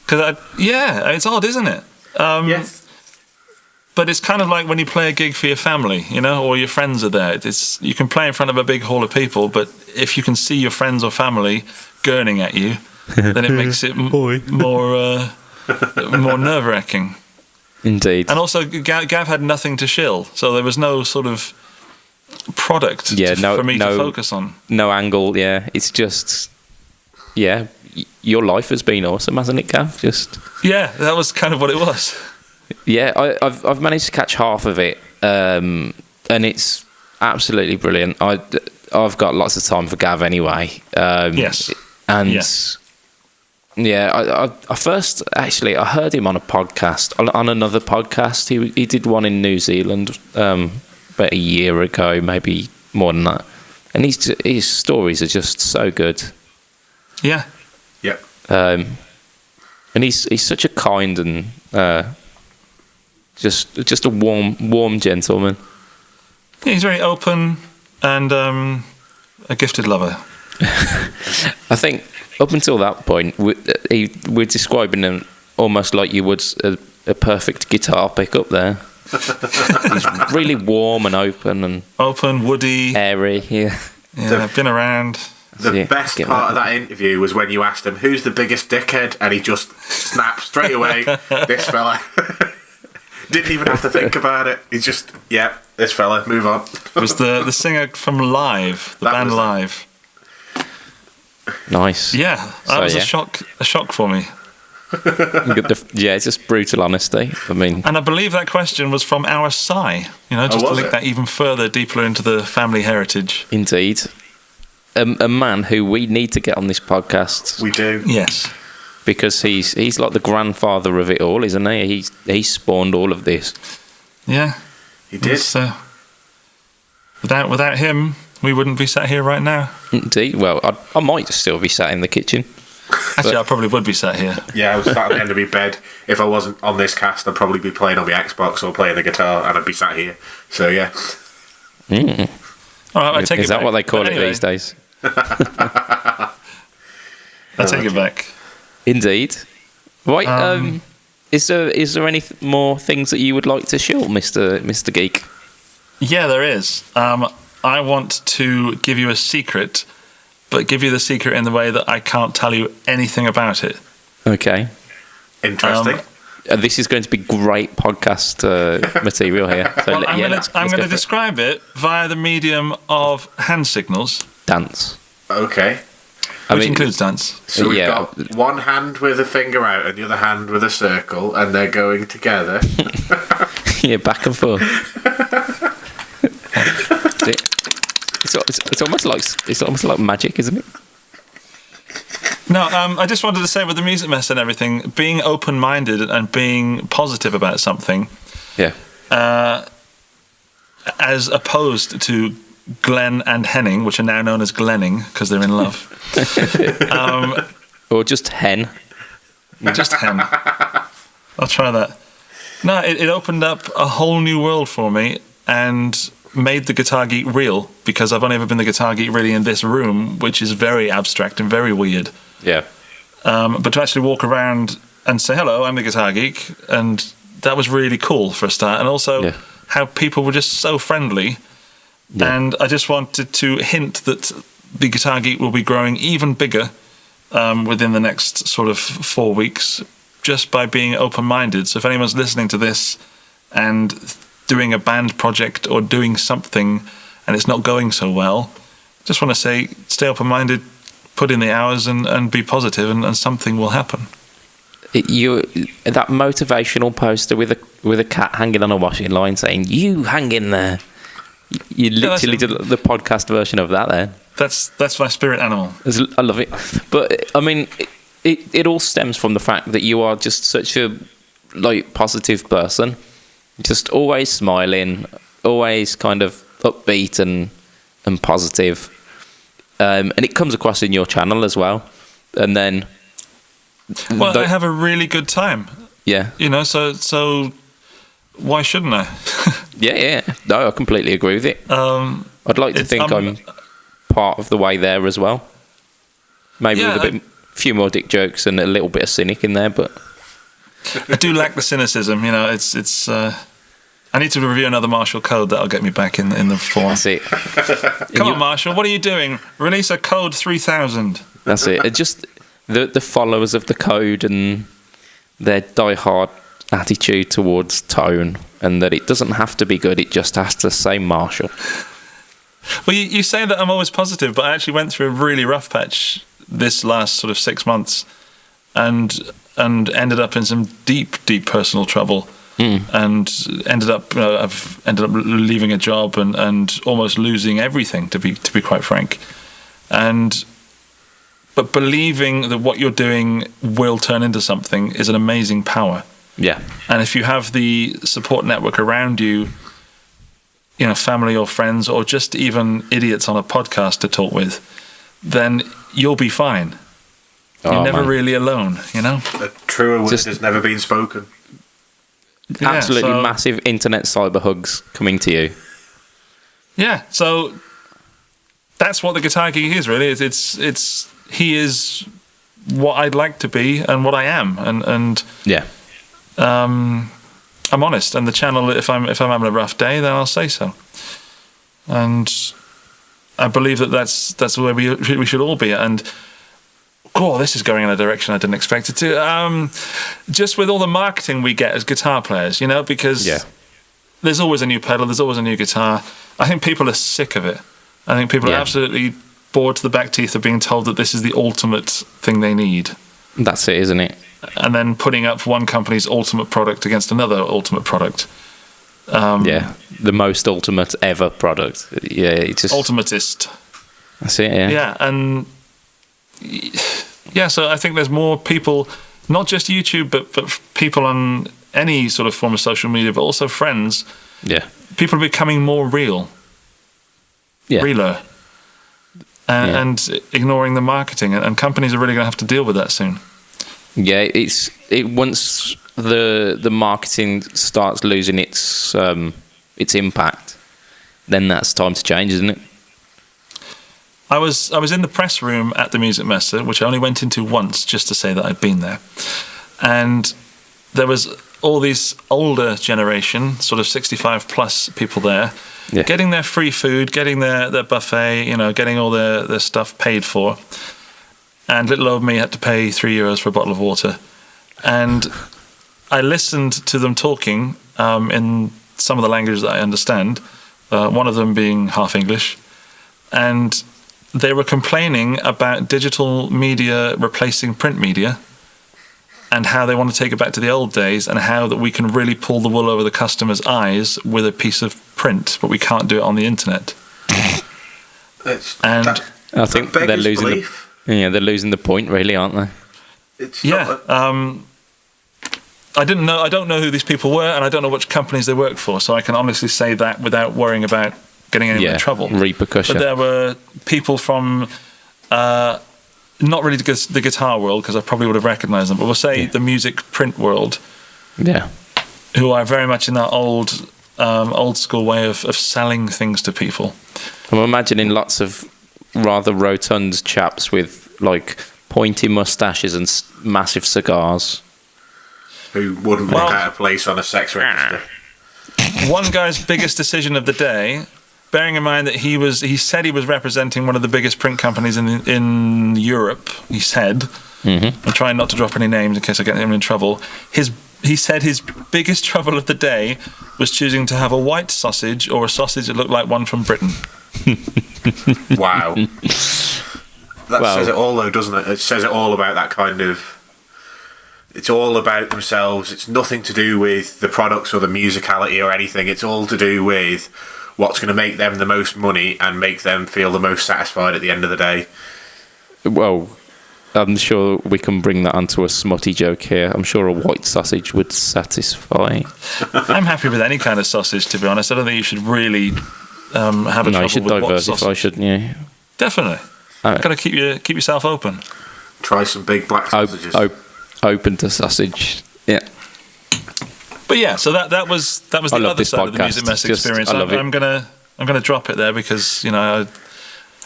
It's odd, isn't it? Yes. But it's kind of like when you play a gig for your family, or your friends are there. You can play in front of a big hall of people, but if you can see your friends or family gurning at you, then it makes it more nerve-wracking. Indeed. And also, Gav had nothing to shill, so there was no sort of product for me to focus on. No angle, yeah. It's just, your life has been awesome, hasn't it, Gav? Yeah, that was kind of what it was. Yeah, I've managed to catch half of it, and it's absolutely brilliant. I've got lots of time for Gav anyway. Yes. And yes. Yeah, I first actually I heard him on a podcast, on another podcast. He did one in New Zealand about a year ago, maybe more than that. And his stories are just so good. Yeah. Yep. And he's such a kind and just a warm gentleman. Yeah, he's very open and a gifted lover. I think up until that point, we're describing him almost like you would a perfect guitar pickup there. He's really warm and open, woody, airy. Yeah, I've been around. The best part of that interview was when you asked him, who's the biggest dickhead? And he just snapped straight away, this fella. Didn't even have to think about it. He's just, this fella, move on. It was the singer from Live, the band Live. Nice. Yeah, that was a shock for me. It's just brutal honesty. And I believe that question was from our Sai, just to link that even further, deeper into the family heritage. Indeed. A man who we need to get on this podcast. We do. Yes. Because he's like the grandfather of it all, isn't he? He spawned all of this. Yeah. He did. Without him, we wouldn't be sat here right now. Indeed. Well, I might still be sat in the kitchen. Actually, I probably would be sat here. Yeah, I was sat at the end of my bed. If I wasn't on this cast, I'd probably be playing on my Xbox or playing the guitar, and I'd be sat here. So, yeah. Mm. All right, I take it back. Is that what they call it these days? I take it back. Indeed. Right. Is there any more things that you would like to shill, Mr. Geek? Yeah, there is. I want to give you a secret, but give you the secret in the way that I can't tell you anything about it. Okay. Interesting. This is going to be great podcast material here. So I'm going to describe it via the medium of hand signals. Dance. Okay. Which includes dance. So we've got one hand with a finger out and the other hand with a circle, and they're going together. Yeah, back and forth. It's almost like magic, isn't it? No, I just wanted to say with the music mess and everything, being open-minded and being positive about something, as opposed to Glenn and Henning, which are now known as Glenning because they're in love. Or just Hen. Just Hen. I'll try that. No, it opened up a whole new world for me and made the Guitar Geek real, because I've only ever been the Guitar Geek really in this room, which is very abstract and very weird. Yeah. But to actually walk around and say, hello, I'm the Guitar Geek, and that was really cool for a start. And also how people were just so friendly Yeah. And I just wanted to hint that the Guitar Geek will be growing even bigger within the next sort of 4 weeks, just by being open-minded. So if anyone's listening to this and doing a band project or doing something and it's not going so well, just want to say, stay open-minded, put in the hours and be positive, and something will happen. That motivational poster with a cat hanging on a washing line saying, "You hang in there." You literally did the podcast version of that there. That's my spirit animal. I love it. But I mean, it all stems from the fact that you are just such a positive person, just always smiling, always kind of upbeat and positive, and it comes across in your channel as well. And then, I have a really good time. Yeah, so why shouldn't I? yeah. No, I completely agree with it. I'd like to think I'm part of the way there as well. Maybe with a few more dick jokes and a little bit of cynic in there, but I do lack the cynicism. It's. I need to review another Marshall code that'll get me back in the forum. That's it. Come on, Marshall, what are you doing? Release a code 3000. That's it. It's just the followers of the code and their die-hard attitude towards tone, and that it doesn't have to be good, it just has to say Marshall. Well, you say that I'm always positive, but I actually went through a really rough patch this last sort of 6 months and ended up in some deep personal trouble. And I've ended up leaving a job and almost losing everything, to be quite frank. But believing that what you're doing will turn into something is an amazing power. Yeah. And if you have the support network around you, family or friends or just even idiots on a podcast to talk with, then you'll be fine. You're never really alone, A truer word has never been spoken. Absolutely massive internet cyber hugs coming to you. Yeah, so that's what the Guitar Geek is, really. He is what I'd like to be and what I am, and yeah. I'm honest. And the channel, if I'm having a rough day, then I'll say so. And I believe that's where we should all be. And this is going in a direction I didn't expect it to. Just with all the marketing we get as guitar players, because there's always a new pedal, there's always a new guitar. I think people are sick of it. I think people are absolutely bored to the back teeth of being told that this is the ultimate thing they need. That's it, isn't it? And then putting up one company's ultimate product against another ultimate product. The most ultimate ever product. Yeah, it's just ultimatist. That's it. Yeah. Yeah, and so I think there's more people, not just YouTube, but people on any sort of form of social media, but also friends. Yeah. People are becoming more real. Yeah. Realer. And ignoring the marketing, and companies are really going to have to deal with that soon. Yeah, once the marketing starts losing its impact, then that's time to change, isn't it? I was in the press room at the Music Messe, which I only went into once just to say that I'd been there, and there was all these older generation, sort of 65 plus people there, getting their free food, getting their buffet, getting all their stuff paid for. And little old me had to pay €3 for a bottle of water. And I listened to them talking in some of the languages that I understand, one of them being half English. And they were complaining about digital media replacing print media and how they want to take it back to the old days, and how that we can really pull the wool over the customer's eyes with a piece of print, but we can't do it on the internet. I think they're losing they're losing the point, really, aren't they? I don't know who these people were, and I don't know which companies they work for, so I can honestly say that without worrying about getting anyone in trouble. Repercussion. But there were people from not really the guitar world, because I probably would have recognised them, but we'll say the music print world. Yeah. Who are very much in that old school way of selling things to people. I'm imagining lots of rather rotund chaps with pointy moustaches and massive cigars. Who wouldn't look out of place on a sex register. One guy's biggest decision of the day, bearing in mind that he said he was representing one of the biggest print companies in Europe. He said, I'm trying not to drop any names in case I get him in trouble. He said his biggest trouble of the day was choosing to have a white sausage or a sausage that looked like one from Britain. Wow. That says it all, though, doesn't it? It says it all about that kind of... It's all about themselves. It's nothing to do with the products or the musicality or anything. It's all to do with what's going to make them the most money and make them feel the most satisfied at the end of the day. Well, I'm sure we can bring that onto a smutty joke here. I'm sure a white sausage would satisfy. I'm happy with any kind of sausage, to be honest. I don't think you should really have a trouble with you should diversify, sausage. shouldn't you? Definitely. Got to keep yourself open. Try some big black sausages. Open to sausage, yeah. But yeah, so that was the other side of the Music Mess experience. I'm gonna drop it there because I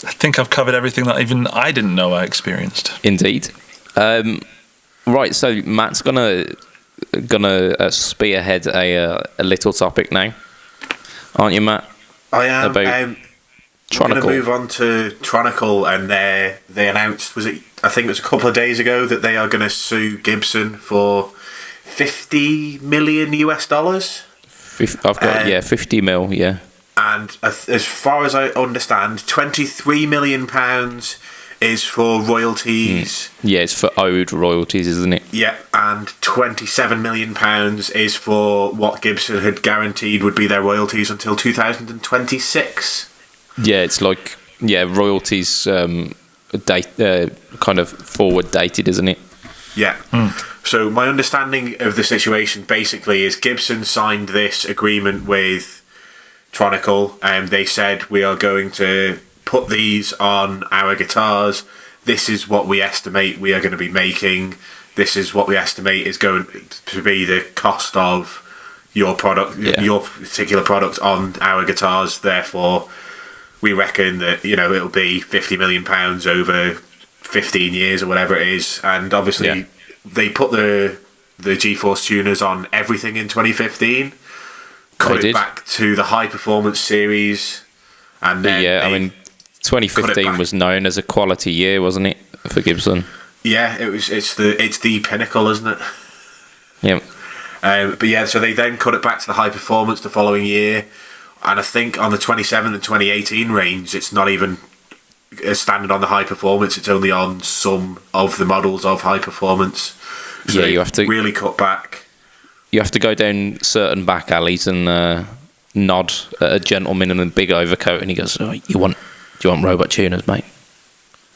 think I've covered everything that even I didn't know I experienced. Indeed. Right, so Matt's gonna spearhead a little topic now, aren't you, Matt? I am. About we're going to move on to Tronicle, and they announced, I think it was a couple of days ago, that they are going to sue Gibson for $50 million US. I've got 50 mil, yeah. And as far as I understand, £23 million is for royalties. Yeah, it's for owed royalties, isn't it? Yeah, and £27 million is for what Gibson had guaranteed would be their royalties until 2026. Yeah, it's like royalties kind of forward dated, isn't it? Yeah. So my understanding of the situation basically is Gibson signed this agreement with Tronicle, and they said we are going to put these on our guitars. This is what we estimate we are going to be making. This is what we estimate is going to be the cost of your product, your particular product on our guitars. Therefore, we reckon that it'll be £50 million over 15 years or whatever it is. And obviously, they put the GeForce tuners on everything in 2015. Cut it back to the high performance series, and then 2015 was known as a quality year, wasn't it, for Gibson? Yeah, it was. It's the pinnacle, isn't it? Yeah. But so they then cut it back to the high performance the following year, and I think on the 27 and 2018 range, it's not even standard on the high performance. It's only on some of the models of high performance. So you have to really cut back. You have to go down certain back alleys and nod at a gentleman in a big overcoat, and he goes, "Oh, do you want robot tuners, mate?"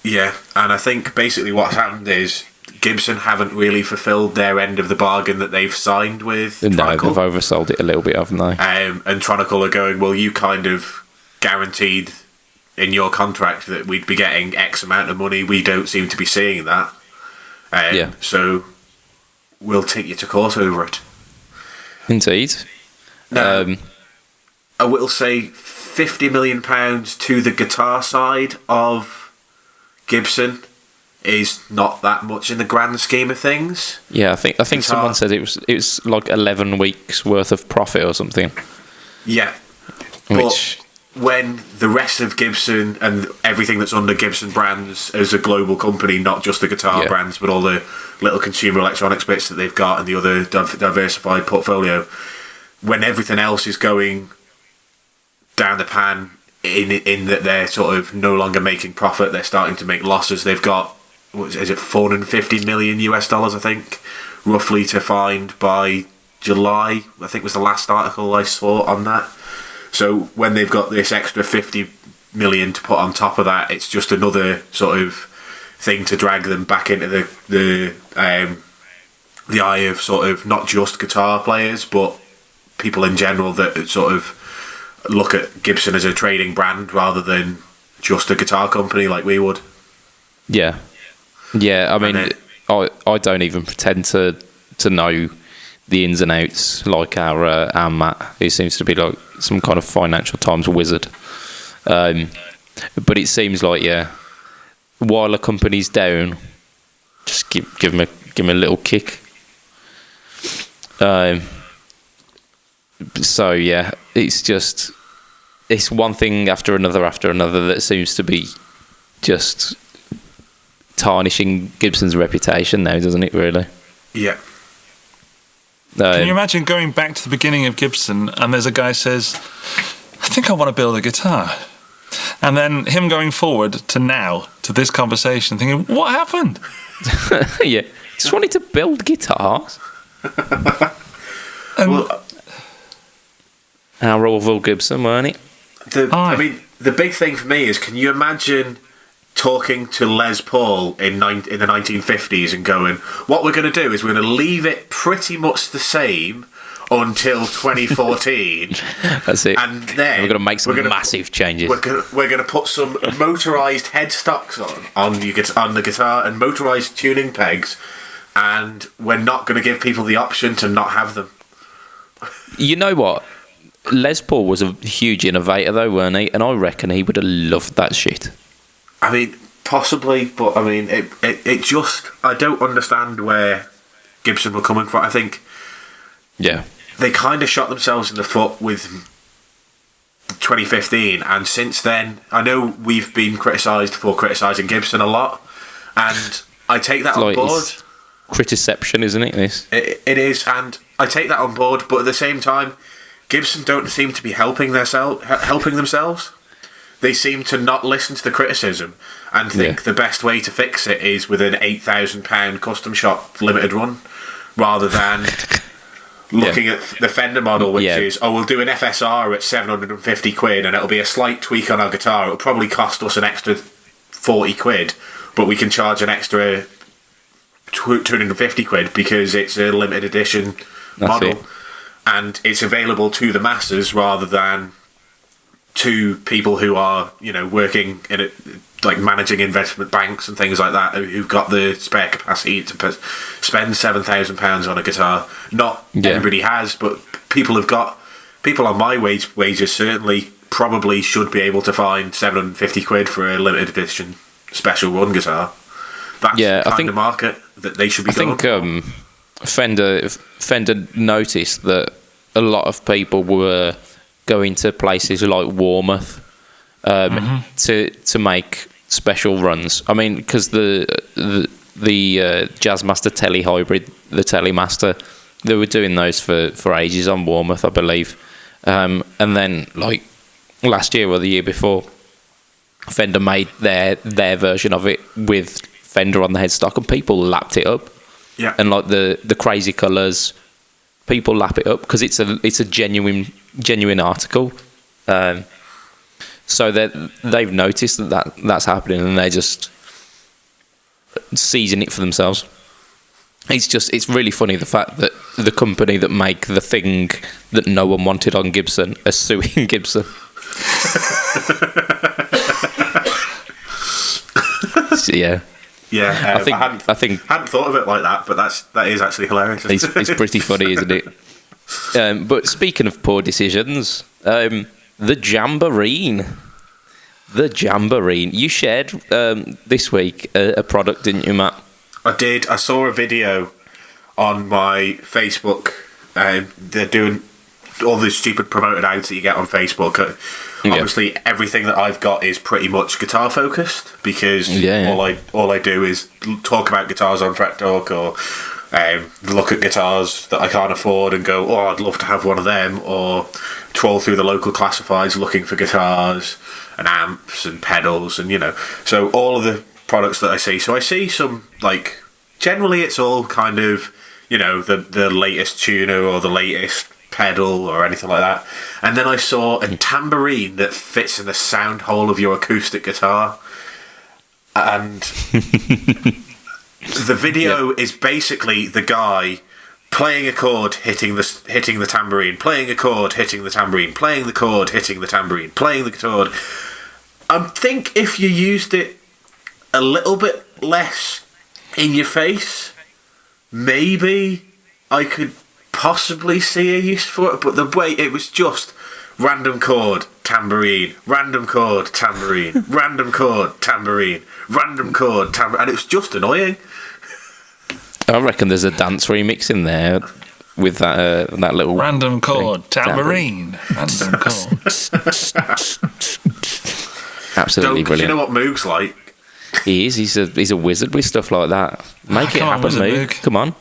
Yeah, and I think basically what's happened is Gibson haven't really fulfilled their end of the bargain that they've signed with Tronicle. No, they've oversold it a little bit, haven't they? And Tronicle are going, well, you kind of guaranteed in your contract that we'd be getting X amount of money. We don't seem to be seeing that. So we'll take you to court over it. Indeed. Now, I will say £50 million to the guitar side of Gibson is not that much in the grand scheme of things. Yeah, I think someone said it was like 11 weeks worth of profit or something. Yeah. But when the rest of Gibson and everything that's under Gibson brands as a global company, not just the guitar brands, but all the little consumer electronics bits that they've got and the other diversified portfolio, when everything else is going down the pan in that they're sort of no longer making profit, they're starting to make losses. They've got, is it $450 million US, I think, roughly to find by July, I think was the last article I saw on that. So when they've got this extra 50 million to put on top of that, it's just another sort of thing to drag them back into the eye of sort of not just guitar players, but people in general that sort of look at Gibson as a trading brand rather than just a guitar company like we would. Yeah. I mean, I don't even pretend to know the ins and outs like our Matt, who seems to be like some kind of Financial Times wizard. But it seems like while a company's down, just give me a little kick. So it's just it's one thing after another that seems to be just tarnishing Gibson's reputation now, doesn't it, really? Yeah. Can you imagine going back to the beginning of Gibson and there's a guy says, I think I want to build a guitar. And then him going forward to now, to this conversation, thinking, what happened? Yeah, just wanted to build guitars. Our Orville Gibson, weren't it? I mean, the big thing for me is, can you imagine talking to Les Paul in the 1950s and going, what we're going to do is we're going to leave it pretty much the same until 2014. That's it. And then we're going to make some massive changes. We're going to put some motorised headstocks on the guitar and motorised tuning pegs, and we're not going to give people the option to not have them. You know what? Les Paul was a huge innovator, though, weren't he? And I reckon he would have loved that shit. I mean, possibly, but I mean, it just... I don't understand where Gibson were coming from. I think... Yeah. They kind of shot themselves in the foot with 2015, and since then, I know we've been criticised for criticising Gibson a lot, and I take that on board. Critiception, isn't it, this? It is, and I take that on board, but at the same time, Gibson don't seem to be helping themselves. They seem to not listen to the criticism and think the best way to fix it is with an £8,000 custom shop limited run, rather than looking at the Fender model, which is, we'll do an FSR at 750 quid and it'll be a slight tweak on our guitar. It'll probably cost us an extra 40 quid, but we can charge an extra 250 quid because it's a limited edition model. And it's available to the masses rather than to people who are, working in it, like managing investment banks and things like that, who've got the spare capacity to spend £7,000 on a guitar. Not everybody has, but people on my wages certainly probably should be able to find 750 quid for a limited edition special run guitar. That's the kind of market that they should be going for. Fender noticed that a lot of people were going to places like Warmouth to make special runs. I mean, because the Jazzmaster Tele Hybrid, the Telemaster, they were doing those for ages on Warmouth, I believe. And then, like, last year or the year before, Fender made their version of it with Fender on the headstock, and people lapped it up. Yeah. And like the crazy colours, people lap it up because it's a genuine article. So they've noticed that's happening, and they're just seizing it for themselves. It's really funny, the fact that the company that make the thing that no one wanted on Gibson are suing Gibson. Yeah. Yeah, I hadn't thought of it like that, but that is actually hilarious. It's pretty funny, isn't it? But speaking of poor decisions, the Jamboree. You shared this week a product, didn't you, Matt? I did. I saw a video on my Facebook. They're doing all the stupid promoted ads that you get on Facebook. Obviously, everything that I've got is pretty much guitar focused because all I do is talk about guitars on Fret Talk, or look at guitars that I can't afford and go, I'd love to have one of them, or troll through the local classifieds looking for guitars and amps and pedals, and so all of the products that I see. So I see some, like, generally it's all kind of the latest tuner or the latest pedal or anything like that, and then I saw a tambourine that fits in the sound hole of your acoustic guitar, and the video is basically the guy playing a chord, hitting the tambourine, playing a chord, hitting the tambourine, playing the chord, hitting the tambourine, playing the chord. I think if you used it a little bit less in your face, maybe I could possibly see a use for it, but the way it was just random chord, tambourine, random chord, tambourine, random chord, tambourine, random chord, tambourine, and it was just annoying. I reckon there's a dance remix in there with that little Random chord, tambourine. Random chord. Absolutely brilliant. You know what Moog's like? He is. He's a wizard with stuff like that. Make it happen, Moog. Come on.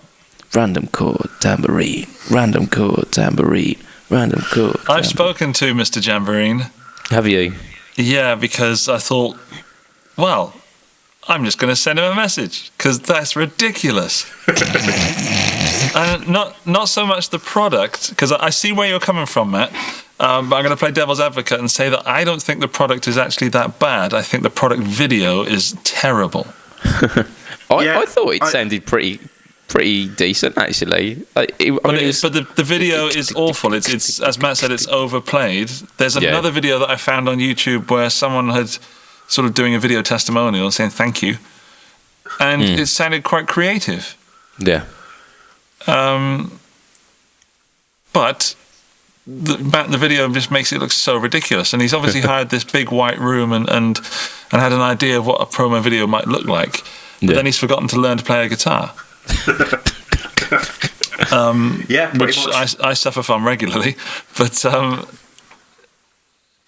Random chord, tambourine. Random chord, tambourine. Random chord. I've spoken to Mr. Jamboree. Have you? Yeah, because I thought, well, I'm just going to send him a message because that's ridiculous. And not so much the product, because I see where you're coming from, Matt. But I'm going to play devil's advocate and say that I don't think the product is actually that bad. I think the product video is terrible. I thought it sounded pretty decent, actually. But the video is awful. It's as Matt said, it's overplayed. There's another video that I found on YouTube where someone had sort of doing a video testimonial saying thank you, and it sounded quite creative. Yeah. But the video just makes it look so ridiculous, and he's obviously hired this big white room and had an idea of what a promo video might look like, but then he's forgotten to learn to play a guitar. Which I suffer from regularly, but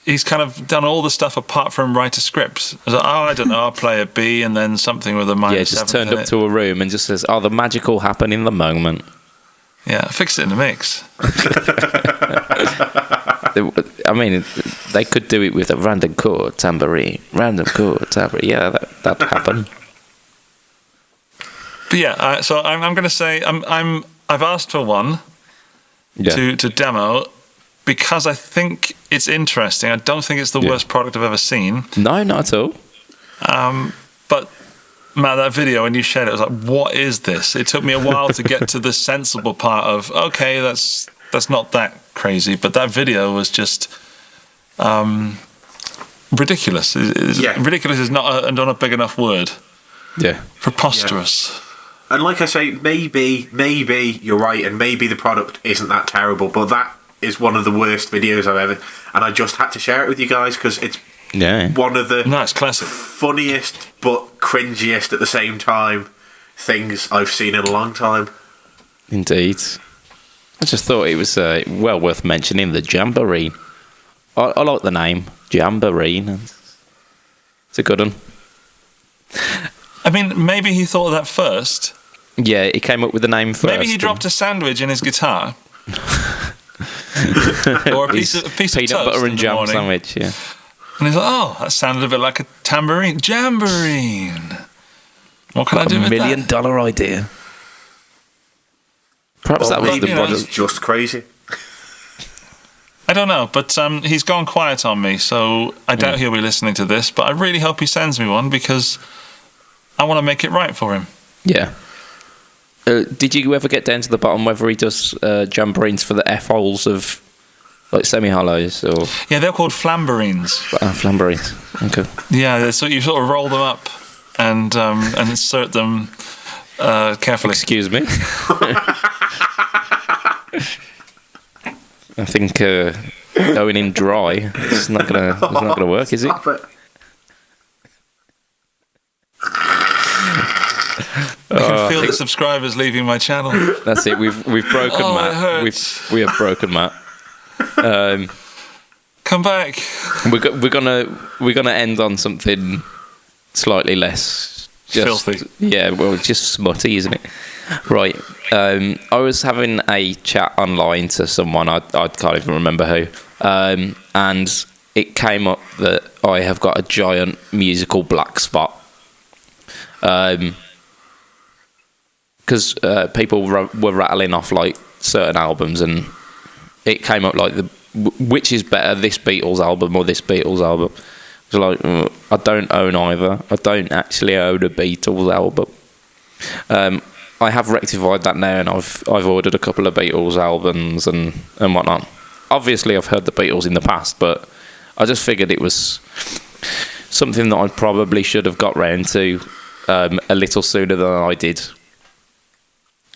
he's kind of done all the stuff apart from write a script. I don't know, I'll play a B and then something with a minus. Yeah, just turned up to a room and just says, the magic will happen in the moment. Yeah, fix it in the mix. I mean, they could do it with a random chord, tambourine. Random chord, tambourine. Yeah, that'd happen. But yeah, so I'm going to say I've asked for one to demo because I think it's interesting. I don't think it's the worst product I've ever seen. No, not at all. But Matt, that video when you shared it, I was like, "What is this?" It took me a while to get to the sensible part of okay, that's not that crazy, but that video was just ridiculous. Ridiculous is not a big enough word. Yeah, preposterous. Yeah. And like I say, maybe you're right, and maybe the product isn't that terrible, but that is one of the worst videos I've ever. And I just had to share it with you guys because it's one of the classic, funniest but cringiest at the same time things I've seen in a long time. Indeed. I just thought it was well worth mentioning, the Jamboree. I like the name, Jamboree. It's a good one. I mean, maybe he thought of that first. Yeah, he came up with the name first. Maybe he dropped a sandwich in his guitar. Or a piece of peanut toast butter and jam morning. sandwich, yeah. And he's like, that sounded a bit like a tambourine. Jamboree. What can I do with that? $1 million idea. Perhaps that was the product. Just crazy. I don't know, but he's gone quiet on me, so I doubt he'll be listening to this, but I really hope he sends me one because I want to make it right for him. Yeah. Did you ever get down to the bottom whether he does jamborees for the F-holes of like semi-hollows? Or yeah, they're called flambourines. Flambourines. Okay. Yeah, so you sort of roll them up and insert them carefully. Excuse me. I think going in dry it's not gonna work, is it? I can feel the subscribers leaving my channel. That's it. We've broken Matt. We have broken Matt. Come back. We're gonna end on something slightly less filthy. Yeah, well, just smutty, isn't it? Right. I was having a chat online to someone I can't even remember who, and it came up that I have got a giant musical black spot. Because people were rattling off like certain albums, and it came up like which is better, this Beatles album or this Beatles album. So like, I don't own either. I don't actually own a Beatles album. I have rectified that now, and I've ordered a couple of Beatles albums and whatnot. Obviously, I've heard the Beatles in the past, but I just figured it was something that I probably should have got round to a little sooner than I did.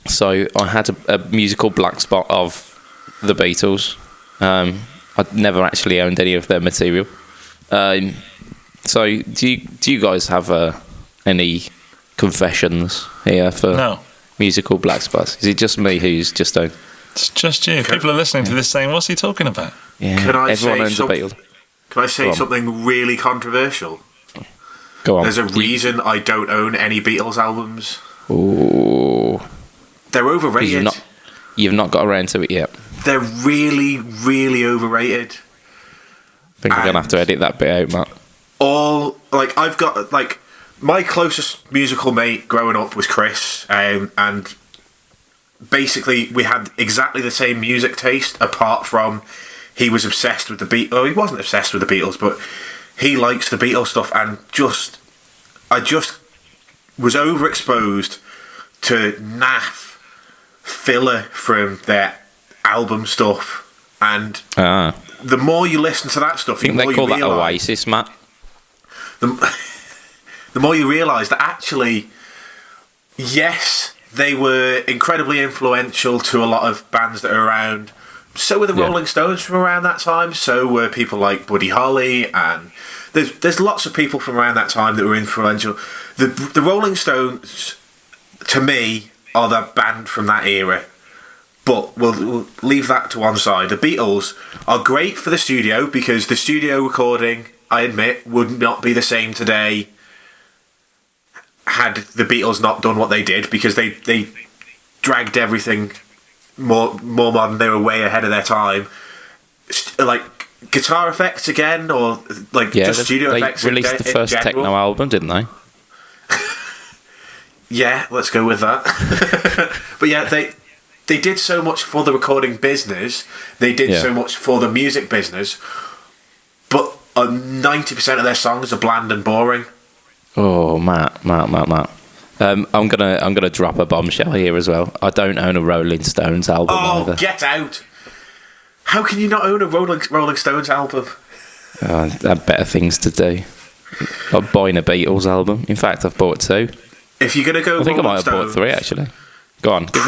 So I had a musical black spot of the Beatles. I'd never actually owned any of their material. So do you guys have any confessions here for musical black spots? Is it just me who's just owned? It's just you. People are listening to this saying, "What's he talking about?" Yeah. Can I Everyone say owns a Beatles. Can I say Go on. something really controversial? Go on. There's a reason I don't own any Beatles albums. Ooh. They're overrated. You've not got around to it yet. They're really, really overrated. I think we're going to have to edit that bit out, Matt. I've got, my closest musical mate growing up was Chris, and basically we had exactly the same music taste, apart from he was obsessed with the Beatles. Oh, he wasn't obsessed with the Beatles, but he likes the Beatles stuff, and I just was overexposed to naff filler from their album stuff, and the more you listen to that stuff, I think they call that Oasis, Matt. The more you realise that actually, yes, they were incredibly influential to a lot of bands that are around. So were the Rolling Stones from around that time. So were people like Buddy Holly, and there's lots of people from around that time that were influential. The Rolling Stones, to me, are the band from that era. But we'll leave that to one side. The Beatles are great for the studio, because the studio recording, I admit, would not be the same today had the Beatles not done what they did, because they dragged everything more modern. They were way ahead of their time. Like guitar effects again, or just studio effects. They released the first techno album, didn't they? Yeah, let's go with that. But yeah, they did so much for the recording business. They did so much for the music business. But 90% of their songs are bland and boring. Oh, Matt. I'm gonna drop a bombshell here as well. I don't own a Rolling Stones album either. Oh, get out! How can you not own a Rolling Stones album? I have better things to do. Like buying a Beatles album. In fact, I've bought 2. If you're gonna go, I think I might have bought 3 actually. Go on, give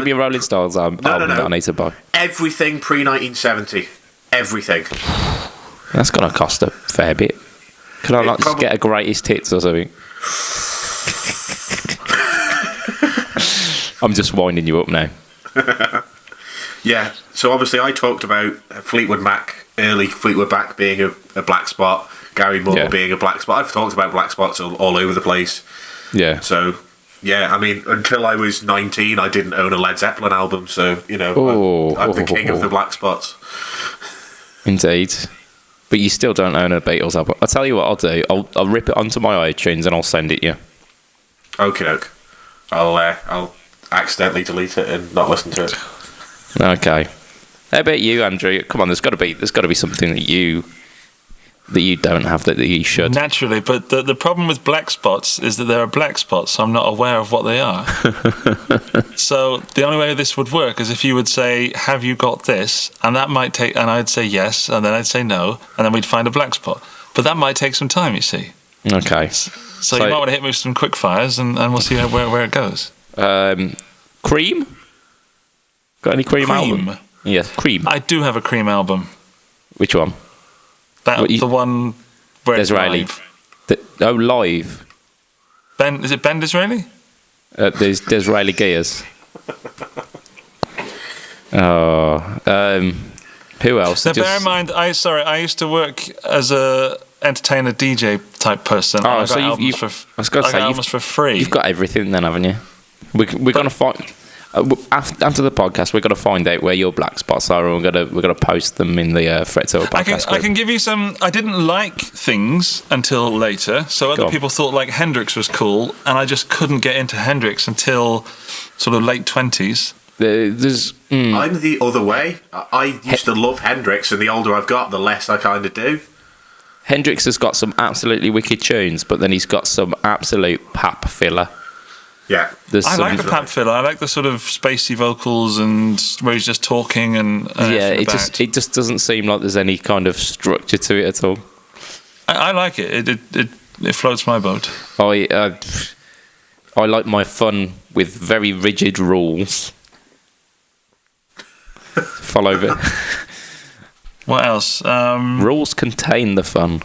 me a Rolling Stones album that I need to buy. Everything pre-1970. Everything. That's gonna cost a fair bit. Can I not just get a greatest hits or something? I'm just winding you up now. Yeah, so obviously I talked about Fleetwood Mac, early Fleetwood Mac being a black spot, Gary Moore being a black spot. I've talked about black spots all over the place. Yeah. So, yeah, I mean, until I was 19, I didn't own a Led Zeppelin album, so, I'm the king of the black spots. Indeed. But you still don't own a Beatles album. I'll tell you what I'll do. I'll rip it onto my iTunes and I'll send it you. Okie doke. I'll accidentally delete it and not listen to it. Okay. How about you, Andrew? Come on, there's got to be something that you don't have that you should. Naturally, but the problem with black spots is that there are black spots, so I'm not aware of what they are. So the only way this would work is if you would say, "Have you got this?" And that might take, and I'd say yes, and then I'd say no, and then we'd find a black spot. But that might take some time, you see. Okay. So you might want to hit me with some quick fires, and we'll see where it goes. Cream? Got any Cream album? Yeah, Cream. I do have a Cream album. Which one? The one where it's Disraeli. live. Live. Is it Ben Disraeli? There's Disraeli Gears. Who else? Now, bear in mind, I used to work as a entertainer DJ type person. Oh, so you've albums for free. You've got everything then, haven't you? We're going to find after the podcast. We're going to find out where your black spots are, and we're going to post them in the Fretzo podcast. I can give you some. I didn't like things until later, so other people thought like Hendrix was cool, and I just couldn't get into Hendrix until sort of late 20s. I'm the other way. I used to love Hendrix, and the older I've got, the less I kind of do. Hendrix has got some absolutely wicked tunes, but then he's got some absolute pap filler. Yeah, I like the pap filler. I like the sort of spacey vocals and where he's just talking and it just doesn't seem like there's any kind of structure to it at all. I like it. It floats my boat. I like my fun with very rigid rules. Follow it. What else? Rules contain the fun.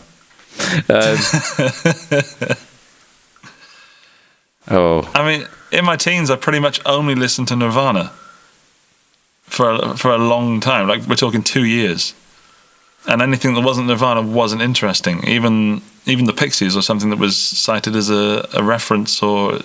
I mean, in my teens, I pretty much only listened to Nirvana. for a long time. Like, we're talking 2 years. And anything that wasn't Nirvana wasn't interesting. Even the Pixies or something that was cited as a reference or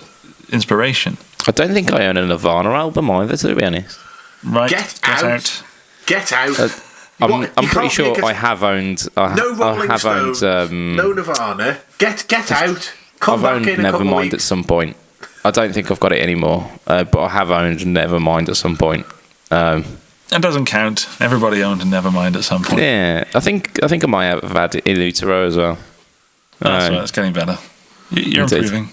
inspiration. I don't think I own a Nirvana album either, to be honest. Right, Get out. Get out. I'm pretty sure I have owned. No Rolling I have Stones. owned. No Nirvana. Get out. Come I've back owned in a couple of Nevermind weeks. at some point. I don't think I've got it anymore, but I have owned Nevermind at some point. That doesn't count. Everybody owned a Nevermind at some point. Yeah, I think I might have had In Utero as well. That's right, it's getting better. You're Indeed. improving.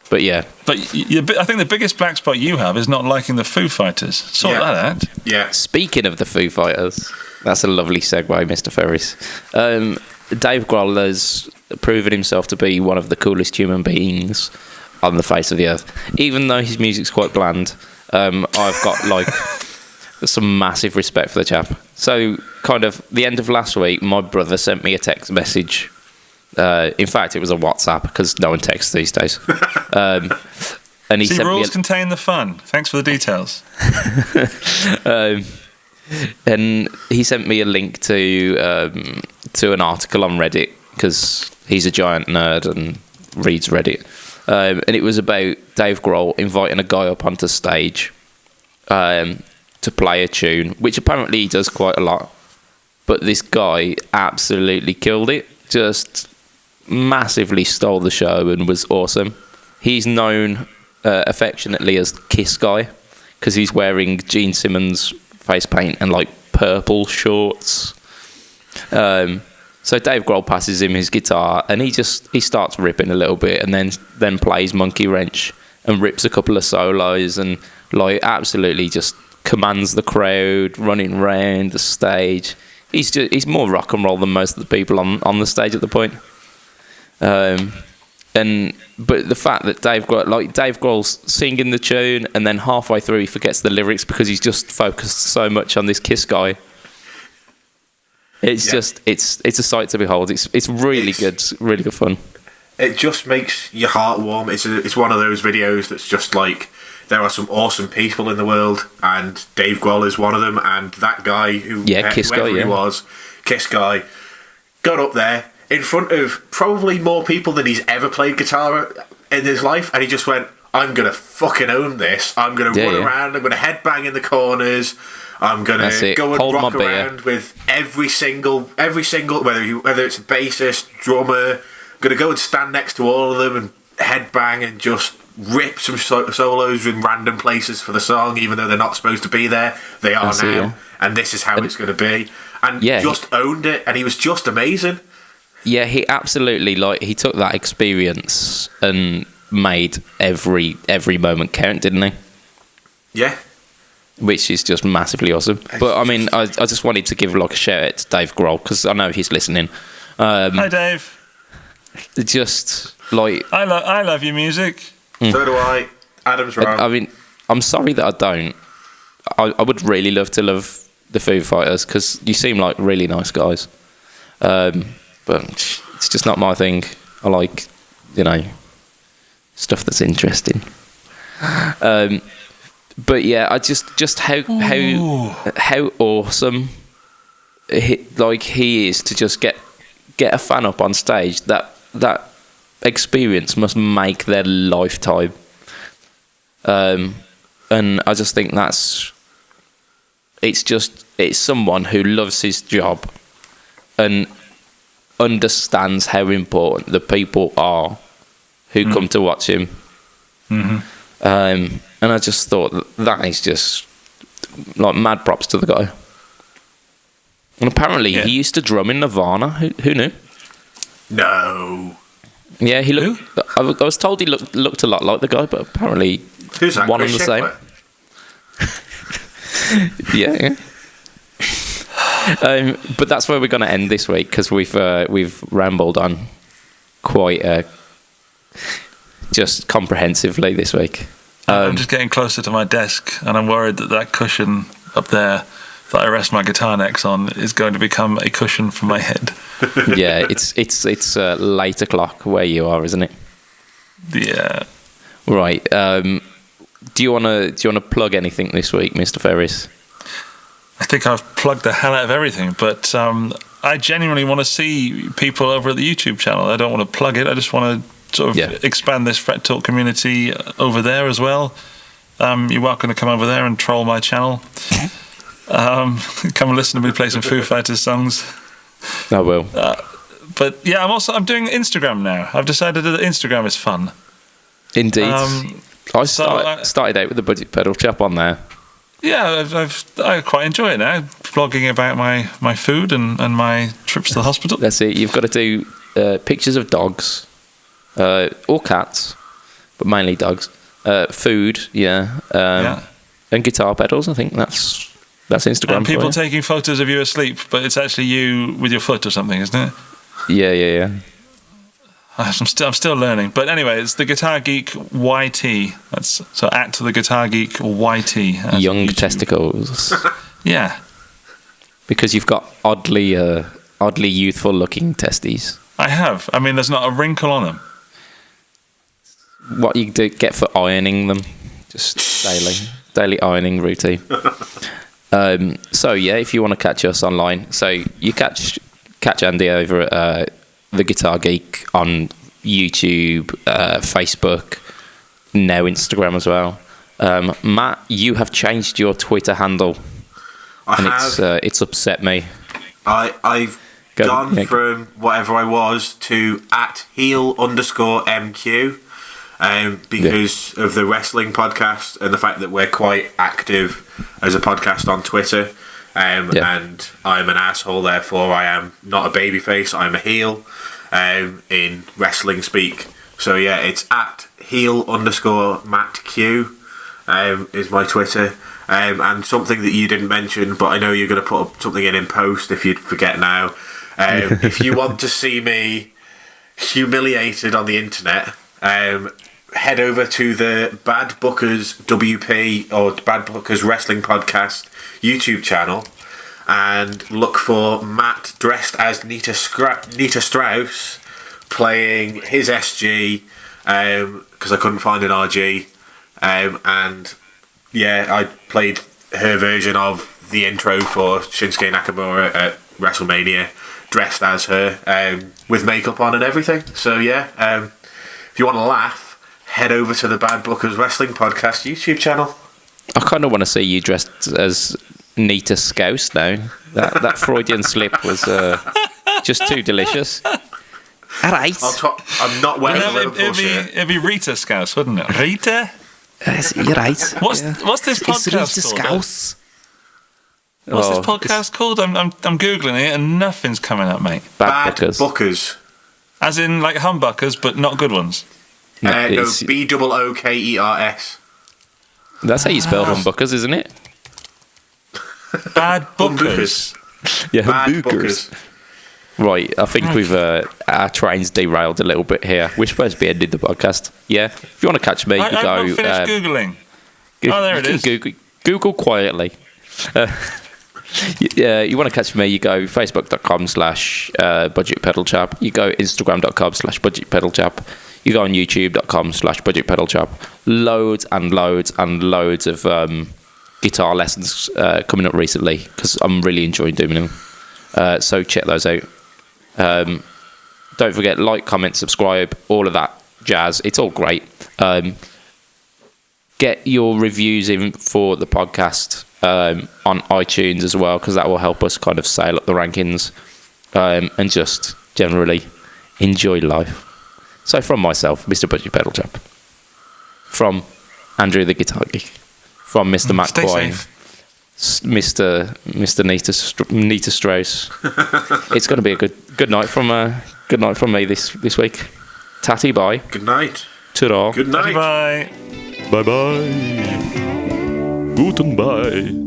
But yeah, But I think the biggest black spot you have is not liking the Foo Fighters. Sort that out. Yeah. speaking of the Foo Fighters, that's a lovely segue, Mr. Ferris. Dave Grohl has proven himself to be one of the coolest human beings on the face of the earth. Even though his music's quite bland, I've got like some massive respect for the chap. So, kind of the end of last week, my brother sent me a text message. In fact, it was a WhatsApp because no one texts these days. And he See, sent rules me contain the fun. Thanks for the details. and he sent me a link to an article on Reddit because he's a giant nerd and reads Reddit. And it was about Dave Grohl inviting a guy up onto stage to play a tune, which apparently he does quite a lot. But this guy absolutely killed it. Just massively stole the show and was awesome. He's known affectionately as Kiss Guy because he's wearing Gene Simmons face paint and like purple shorts. So Dave Grohl passes him his guitar and he starts ripping a little bit and then plays Monkey Wrench and rips a couple of solos and like absolutely just commands the crowd running around the stage. He's more rock and roll than most of the people on the stage at the point. But the fact that Dave Grohl's singing the tune and then halfway through he forgets the lyrics because he's just focused so much on this Kiss Guy. It's just it's a sight to behold. It's really good, really good fun. It just makes your heart warm. It's one of those videos that's just like, there are some awesome people in the world, and Dave Grohl is one of them. And that guy Kiss Guy, he was, Kiss Guy, got up there in front of probably more people than he's ever played guitar in his life, and he just went, "I'm gonna fucking own this. I'm gonna run around. I'm gonna headbang in the corners. I'm gonna go and rock around with every single whether it's a bassist, drummer. I'm gonna go and stand next to all of them and headbang and just rip some solos in random places for the song, even though they're not supposed to be there. They are now, and this is how it's going to be." And just owned it, and he was just amazing. Yeah, he absolutely he took that experience and made every moment count, didn't he? Yeah. Which is just massively awesome. But I mean, I just wanted to give a shout out to Dave Grohl because I know he's listening. Hi, Dave. Just I love your music. So do I. Adam's right. I mean, I'm sorry that I don't. I would really love to love the Foo Fighters because you seem like really nice guys. But it's just not my thing. I like, stuff that's interesting. But yeah, I just how awesome he is to just get a fan up on stage. That experience must make their lifetime. And I just think it's someone who loves his job and understands how important the people are who come to watch him. Mm-hmm. And I just thought that is just mad props to the guy. And apparently he used to drum in Nirvana. Who knew? No. Yeah, he looked. I was told he looked a lot like the guy, but apparently who's that? one and the same. Yeah. But that's where we're going to end this week because we've rambled on quite just comprehensively this week. I'm just getting closer to my desk, and I'm worried that cushion up there that I rest my guitar necks on is going to become a cushion for my head. Yeah, it's late o'clock where you are, isn't it? Yeah. Right. Do you wanna plug anything this week, Mr. Ferris? I think I've plugged the hell out of everything, but I genuinely want to see people over at the YouTube channel. I don't want to plug it. I just want to sort of expand this Fret Talk community over there as well. You're welcome to come over there and troll my channel. Come and listen to me play some Foo Fighters songs. I will. But yeah, I'm doing Instagram now. I've decided that Instagram is fun. Indeed. I started out with the Budget Pedal Chap on there. Yeah, I quite enjoy it now. Vlogging about my food and my trips to the hospital. That's it. You've got to do pictures of dogs or cats, but mainly dogs. Food, and guitar pedals. I think that's Instagram. And people taking photos of you asleep, but it's actually you with your foot or something, isn't it? Yeah. I'm still learning, but anyway, it's the Guitar Geek YT. That's so at the Guitar Geek YT. Young testicles. Yeah, because you've got oddly youthful looking testes. I have. I mean, there's not a wrinkle on them. What you get for ironing them, just daily ironing routine. So yeah, if you want to catch us online, so you catch Andy over at the Guitar Geek on YouTube, Facebook, now Instagram as well. Matt, you have changed your Twitter handle. It's upset me. I've gone from whatever I was to @heel_MQ. Because of the wrestling podcast and the fact that we're quite active as a podcast on Twitter, and I'm an asshole, therefore I am not a babyface, I'm a heel in wrestling speak. So yeah, it's @heel_MattQ is my Twitter. And something that you didn't mention, but I know you're going to put up something in post if you'd forget now. If you want to see me humiliated on the internet, head over to the Bad Bookers WP or Bad Bookers Wrestling Podcast YouTube channel and look for Matt dressed as Nita Strauss playing his SG because I couldn't find an RG, and yeah, I played her version of the intro for Shinsuke Nakamura at WrestleMania dressed as her with makeup on and everything. So yeah, if you want to laugh, head over to the Bad Bookers Wrestling Podcast YouTube channel. I kind of want to see you dressed as Nita Scouse now. That Freudian slip was just too delicious. All right. I'm not wearing a Liverpool shirt. It'd be Rita Scouse, wouldn't it? Rita? You're right. What's this podcast called? What's this podcast called? I'm googling it and nothing's coming up, mate. Bad Bookers. As in like humbuckers, but not good ones. No, BOOKERS. That's how you spell humbuckers, isn't it? Bad Bookers. Yeah, Bad Bookers. Right, I think we've our train's derailed a little bit here. We're supposed to be ending the podcast. Yeah, if you want to catch me, I've not finished googling. There it is. Google quietly. You want to catch me, you go facebook.com/budgetpedalchap. You go instagram.com/budgetpedalchap. You go on youtube.com/budgetpedalchap. Loads and loads and loads of guitar lessons coming up recently because I'm really enjoying doing them. So check those out. Don't forget, like, comment, subscribe, all of that jazz. It's all great. Get your reviews in for the podcast on iTunes as well, because that will help us kind of sail up the rankings and just generally enjoy life. So from myself, Mr. Budget Pedal Chap, from Andrew the Guitar Geek, from Mr. Matt Quine, Mr. Nita Strauss. It's going to be a good night from me this week. Tatty bye. Good night. Ta-ra. Good night. Bye. Bye bye. Guten bye.